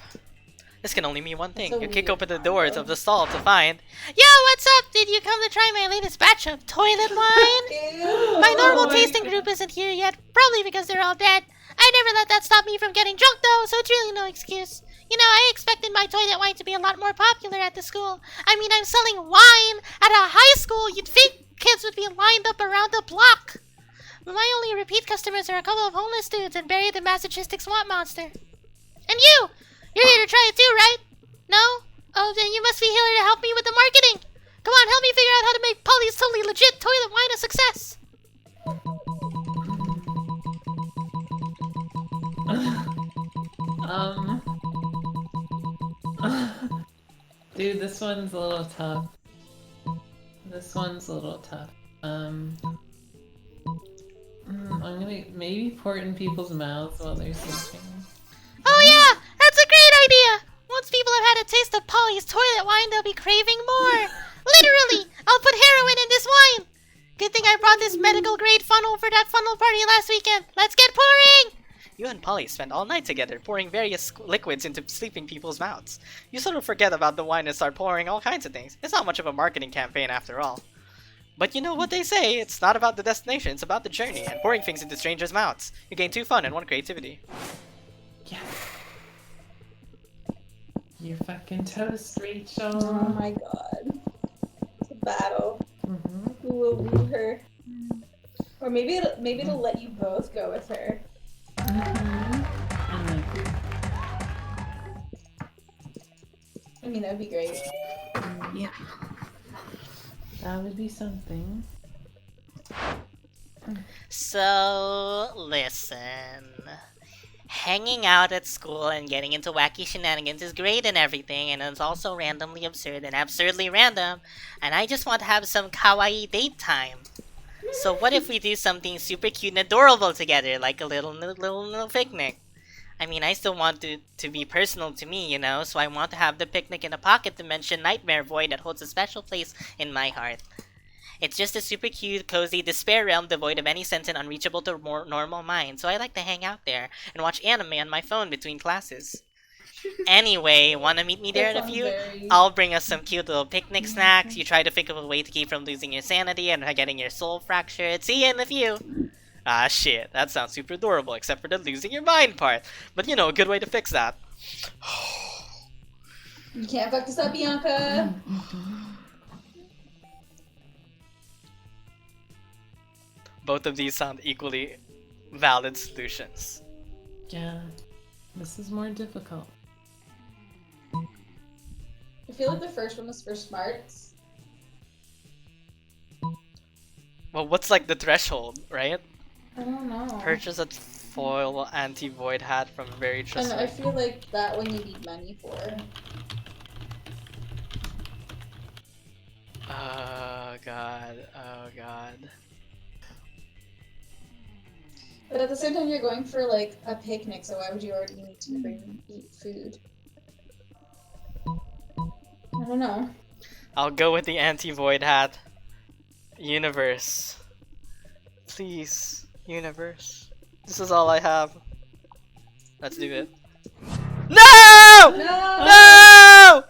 This can only mean one thing. So You kick weird. open the doors of the stall to find. Yo, what's up? Did you come to try my latest batch of toilet wine? My normal tasting group isn't here yet, probably because they're all dead. I never let that stop me from getting drunk though, so it's really no excuse. You know, I expected my toilet wine to be a lot more popular at the school. I mean, I'm selling wine at a high school. You'd think kids would be lined up around the block. But my only repeat customers are a couple of homeless dudes and Barry the masochistic swamp monster. And you! You're here to try it too, right? No? Oh, then you must be here to help me with the marketing. Come on, help me figure out how to make Polly's totally legit toilet wine a success. Dude, this one's a little tough. I'm gonna maybe pour it in people's mouths while they're sleeping. Oh yeah, that's a great idea. Once people have had a taste of Polly's toilet wine, they'll be craving more. Literally, I'll put heroin in this wine. Good thing I brought this medical grade funnel for that funnel party last weekend. Let's get pouring. You and Polly spent all night together pouring various liquids into sleeping people's mouths. You sort of forget about the wine and start pouring all kinds of things. It's not much of a marketing campaign after all. But you know what they say, it's not about the destination, it's about the journey, and pouring things into strangers' mouths. You gain 2 fun and 1 creativity. Yeah. You're fucking toast, Rachel. Oh my god. It's a battle. Mm-hmm. will woo her. Or maybe it'll let you both go with her. I mean, that'd be great. Yeah. That would be something. So, listen. Hanging out at school and getting into wacky shenanigans is great and everything, and it's also randomly absurd and absurdly random, and I just want to have some kawaii date time. So what if we do something super cute and adorable together, like a little picnic? I mean, I still want to be personal to me, you know, so I want to have the picnic in a pocket dimension nightmare void that holds a special place in my heart. It's just a super cute, cozy despair realm devoid of any sense and unreachable to more normal mind, so I like to hang out there and watch anime on my phone between classes. Anyway, wanna meet me there in a few? I'll bring us some cute little picnic snacks. You try to think of a way to keep from losing your sanity and getting your soul fractured. See you in a few! Ah, shit, that sounds super adorable, except for the losing your mind part. But you know, a good way to fix that. You can't fuck this up, Bianca! Both of these sound equally valid solutions. Yeah. This is more difficult. I feel like the first one was for smarts. Well, what's like the threshold, right? I don't know. Purchase a foil anti-void hat from very And trusted. I feel like that one you need money for. Oh god, oh god. But at the same time, you're going for like a picnic, so why would you already need to eat food? I don't know. I'll go with the anti-void hat. Universe. Please, universe. This is all I have. Let's do it. No! No! No!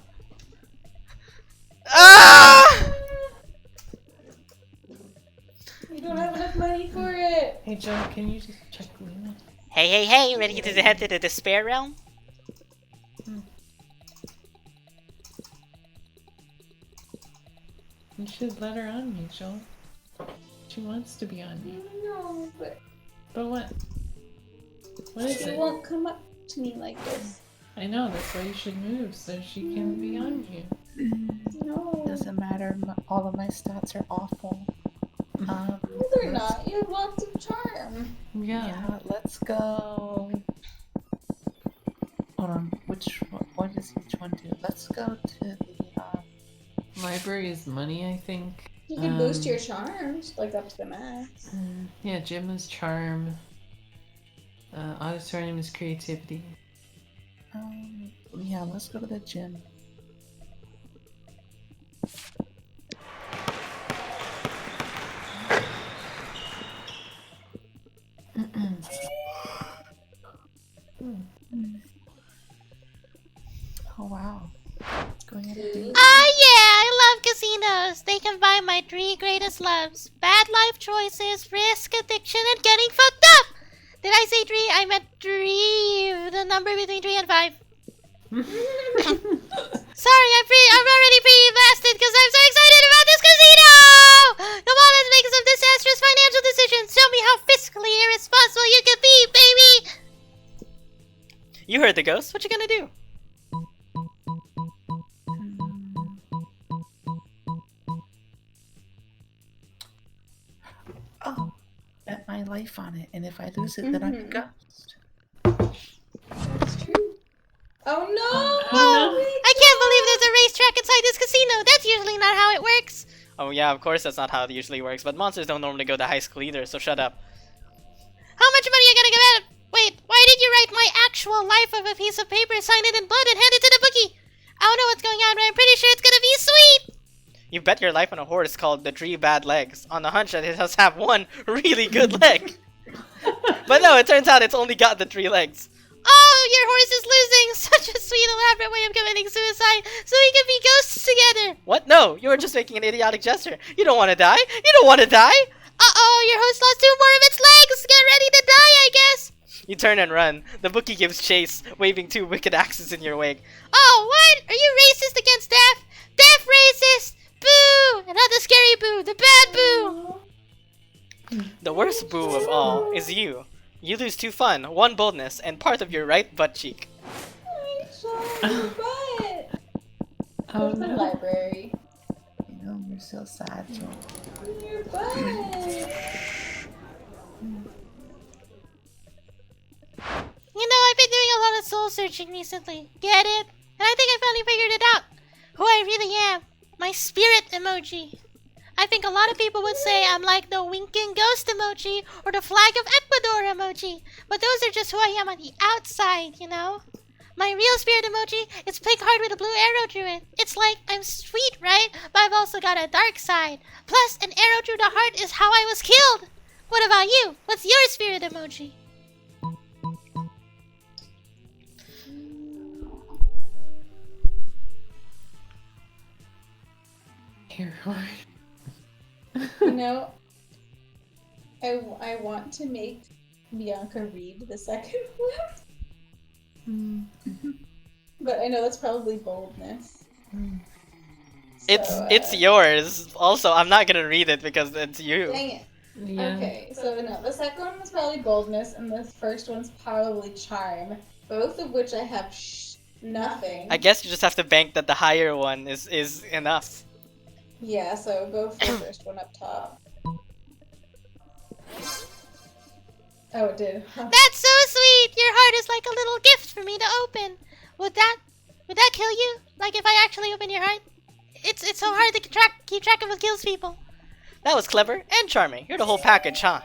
Ah! You don't have enough money for it. Hey, Joe, can you just check Lena? Hey, ready to head to the despair realm? You should let her on you, Joel. She wants to be on you. No, but But what? What is she it? won't come up to me like this. I know, that's why you should move, so she can be on you. No. Doesn't matter. All of my stats are awful. No, they're not. You have lots of charm. Yeah. Yeah, let's go. Hold on. What does each one do? Let's go to the. Library is money, I think. You can boost your charms, like up to the max. Yeah, gym is charm. Auditorium is creativity. Yeah, let's go to the gym. Oh wow. Going into the Ah, yeah, I love casinos. They combine my three greatest loves: bad life choices, risk, addiction, and getting fucked up. Did I say three? I meant three, the number between 3 and 5. Sorry, I'm already pretty invested because I'm so excited about this casino! Come on, let's make some disastrous financial decisions. Show me how fiscally irresponsible you can be, baby! You heard the ghost. What you gonna do? Oh, bet my life on it, and if I lose it, then I'm a ghost. That's true. Oh no! I can't believe there's a racetrack inside this casino. That's usually not how it works. Oh yeah, of course that's not how it usually works, but monsters don't normally go to high school either, so shut up. How much money are you gonna give out? Wait, why did you write my actual life of a piece of paper, sign it in blood, and hand it to the bookie? I don't know what's going on, but I'm pretty sure it's gonna be sweet. You bet your life on a horse called the 3 Bad Legs, on the hunch that it does have one really good leg. But no, it turns out it's only got the 3 legs. Oh, your horse is losing. Such a sweet, elaborate way of committing suicide, so we can be ghosts together. What? No, you were just making an idiotic gesture. You don't want to die. You don't want to die. Uh-oh, your horse lost 2 more of its legs. Get ready to die, I guess. You turn and run. The bookie gives chase, waving 2 wicked axes in your wake. Oh, what? Are you racist against deaf? Deaf racist? Boo! And not the scary boo, the bad boo! The worst boo of all is you. You lose 2 fun, 1 boldness, and part of your right butt cheek. Your butt. Oh Go to the no. library. You know, you're so sad, Joel. Your butt. You know, I've been doing a lot of soul searching recently. Get it? And I think I finally figured it out. Who I really am. My spirit emoji. I think a lot of people would say I'm like the winking ghost emoji or the flag of Ecuador emoji. But those are just who I am on the outside, you know? My real spirit emoji is Play Hard with a Blue Arrow Druid. It's like, I'm sweet, right? But I've also got a dark side. Plus, an arrow through the heart is how I was killed. What about you? What's your spirit emoji? Here, why? You know, I want to make Bianca read the second one. But I know that's probably boldness. It's yours. Also, I'm not gonna read it because it's you. Dang it. Yeah. Okay, so no, the second one was probably boldness, and the first one's probably charm. Both of which I have nothing. I guess you just have to bank that the higher one is enough. Yeah, so go for the first one up top. Oh, it did. Huh. That's so sweet! Your heart is like a little gift for me to open. Would that kill you? Like if I actually open your heart? It's so hard to keep track of what kills people. That was clever and charming. You're the whole package, huh?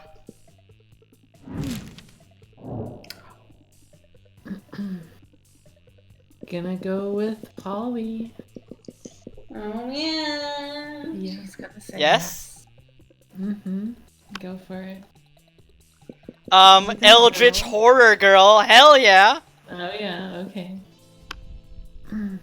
Gonna go with Polly. Oh yeah. Yeah. She's gonna say Yes? Mm-hmm. Go for it. Eldritch Horror Girl. Hell yeah. Oh yeah, okay. Um,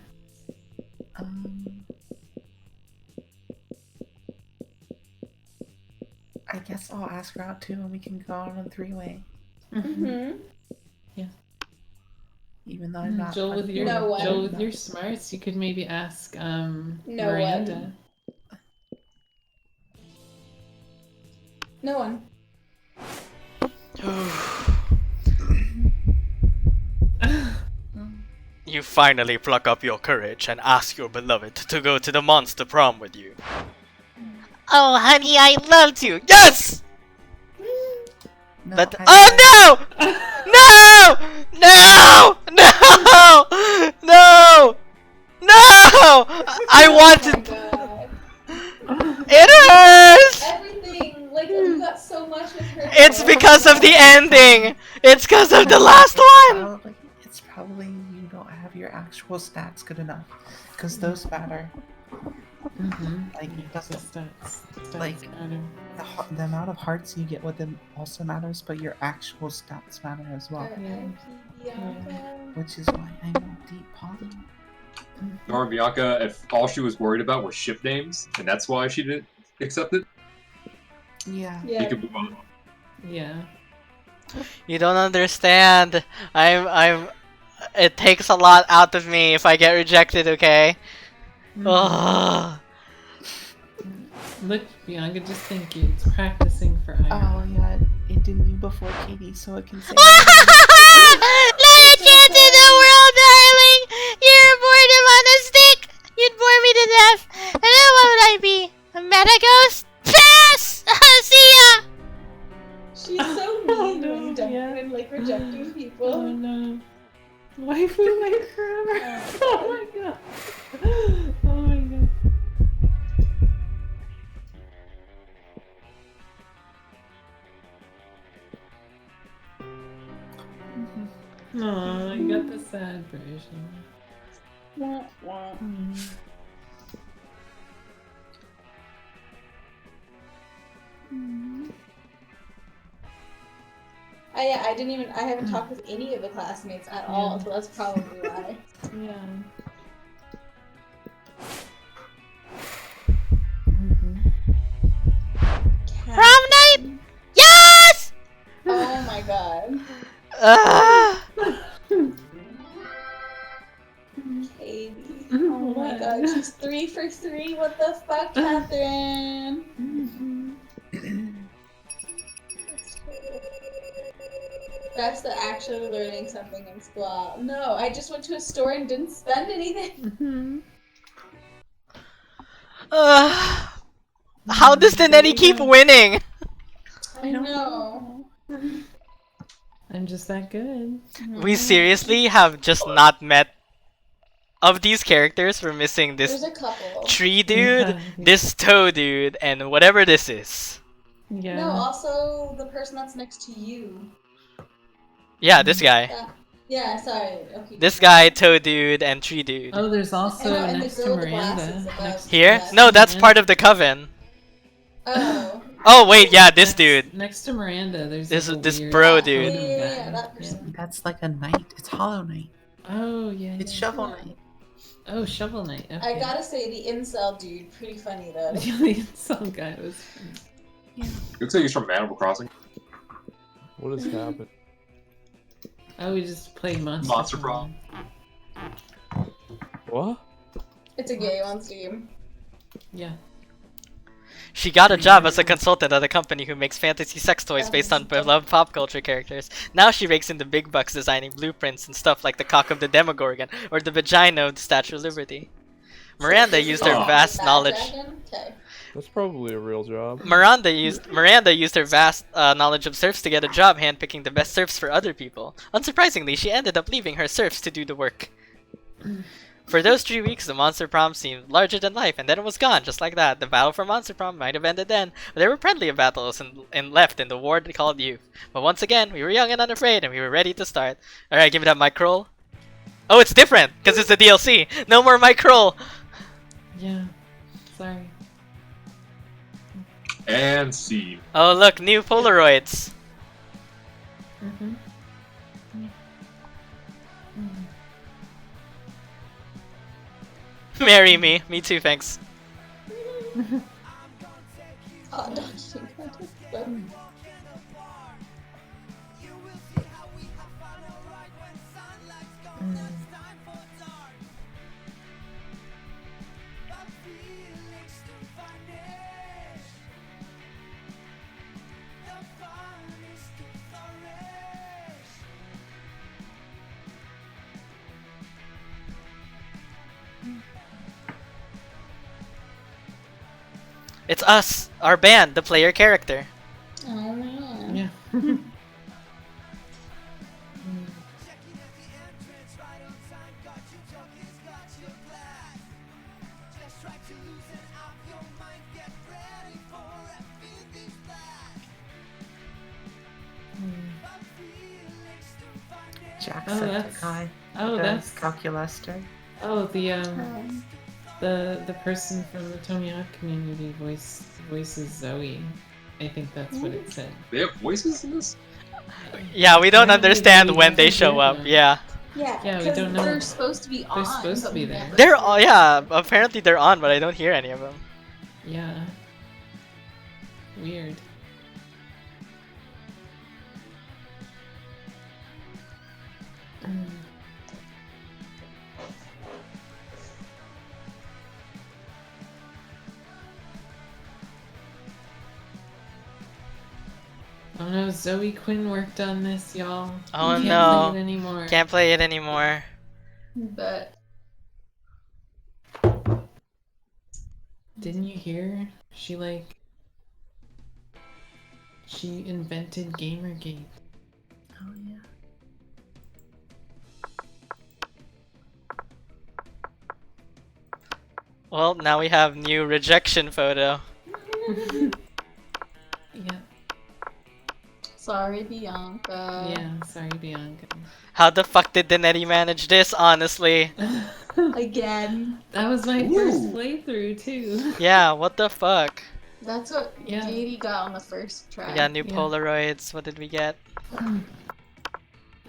I guess I'll ask her out too, and we can go on a 3-way. Mm-hmm. Even though I'm not. Joel with funny. your No one. Joel with your smarts, you could maybe ask No Miranda. No one. You finally pluck up your courage and ask your beloved to go to the monster prom with you. Oh, honey, I Love to. Yes! No, But I- oh no! No! No! No! No! No! I wanted. Oh my god. It hurts. Everything. Like you got so much with her. It's because of the ending. It's because of the last one. It's probably you don't have your actual stats good enough, because those matter. Mm-hmm. Like it doesn't. Stats Like- matter. The amount of hearts you get with them also matters, but your actual stats matter as well. Which is why I'm a deep Polly. Nora Bianca, if all she was worried about were ship names, and that's why she didn't accept it, Yeah. you Yeah. could move on. Yeah. You don't understand. I'm. It takes a lot out of me if I get rejected. Okay. Ugh. Look, Bianca, just think you. It's practicing for Iron. Oh yeah, it did you before Katie, so it can say. Not a chance in the world, darling! You're bored him on a stick! You'd bore me to death! And then what would I be? A meta ghost? Pass! See ya! She's so mean Oh, no, when dumping yeah. and like rejecting Oh people. no. Waifu life forever. Oh my god. Oh my god. Aw, I got the sad version. Wah, wah. I haven't talked with any of the classmates at all, so that's probably why. Yeah. Prom night? Yes! Oh my god. Ah. Katie. Oh my god, she's 3 for 3. What the fuck, Catherine? That's the actually learning something in school. No, I just went to a store and didn't spend anything. How does the Nettie keep winning? I know. I'm just that good. We seriously have just not met. Of these characters, we're missing this There's a couple. tree dude, Yeah. this toe dude, and whatever this is. Yeah. No, also the person that's next to you. Yeah, this guy. Yeah, sorry. Okay. This guy, toe dude, and tree dude. Oh, there's also And the next to girl with the glasses Miranda. above. Next Here? Yes. No, that's part of the coven. Oh. Oh wait, yeah, this dude. Next to Miranda, there's This- like a this weird bro Yeah, dude. Yeah, guy. that person. That's like a knight. It's Hollow Knight. Oh yeah. It's yeah. Shovel Knight. Oh, Shovel Knight. Okay. I gotta say, the incel dude, pretty funny though. The insult guy was funny. Looks like he's from Animal Crossing. What has happened? Oh, we just played Monster Prom. What? It's a game on Steam. Yeah. She got a job as a consultant at a company who makes fantasy sex toys based on beloved pop culture characters. Now she rakes in the big bucks designing blueprints and stuff like the cock of the Demogorgon or the vagina of the Statue of Liberty. Miranda used her Oh. vast Bad knowledge. Dragon? Okay. That's probably a real job. Miranda used her vast knowledge of serfs to get a job handpicking the best serfs for other people. Unsurprisingly, she ended up leaving her serfs to do the work. For those 3 weeks, the Monster Prom seemed larger than life, and then it was gone, just like that. The battle for Monster Prom might have ended then, but there were plenty of battles and left in the war called youth. But once again, we were young and unafraid, and we were ready to start. Alright, give me that mic roll. Oh, it's different, because it's a DLC. No more mic roll. Yeah. Sorry. And Steve. Oh, look, new Polaroids. Mm-hmm. Marry me. Me too, thanks. Hot dog eating contest. So- It's us, our band, the player character. Oh man. Yeah. Jacksepticeye. that's- Oh, the that's Calculaster. oh the person from the Tomiya community voices Zoe. I think that's what it said. They have voices in this? Yeah, we don't Yeah, understand we when they haven't show heard up. them. Yeah. Yeah, Yeah, we 'cause don't know. They're supposed to be on. They're supposed to but be we there. never- They're all, yeah, apparently they're on, but I don't hear any of them. Yeah. Weird. Oh no, Zoe Quinn worked on this, y'all. Oh, We can't no. play it anymore. Can't play it anymore. But Didn't you hear? She invented Gamergate. Oh yeah. Well, now we have new rejection photo. Yeah. sorry, Bianca. Yeah, sorry, Bianca. How the fuck did Danetti manage this, honestly? Again. That was my Ooh. first playthrough, too. Yeah, what the fuck? That's what Yeah. Katie got on the first try. We got new Yeah. Polaroids. What did we get?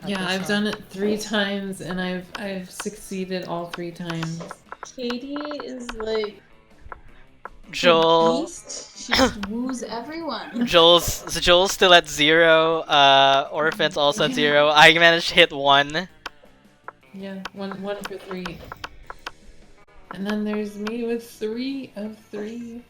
Yeah, I've done it 3 times, and I've succeeded all 3 times. Katie is like a Joel. beast. She just woos everyone. Joel's still at 0. Orphan's also at 0. I managed to hit 1. Yeah, one for 3. And then there's me with 3 of 3.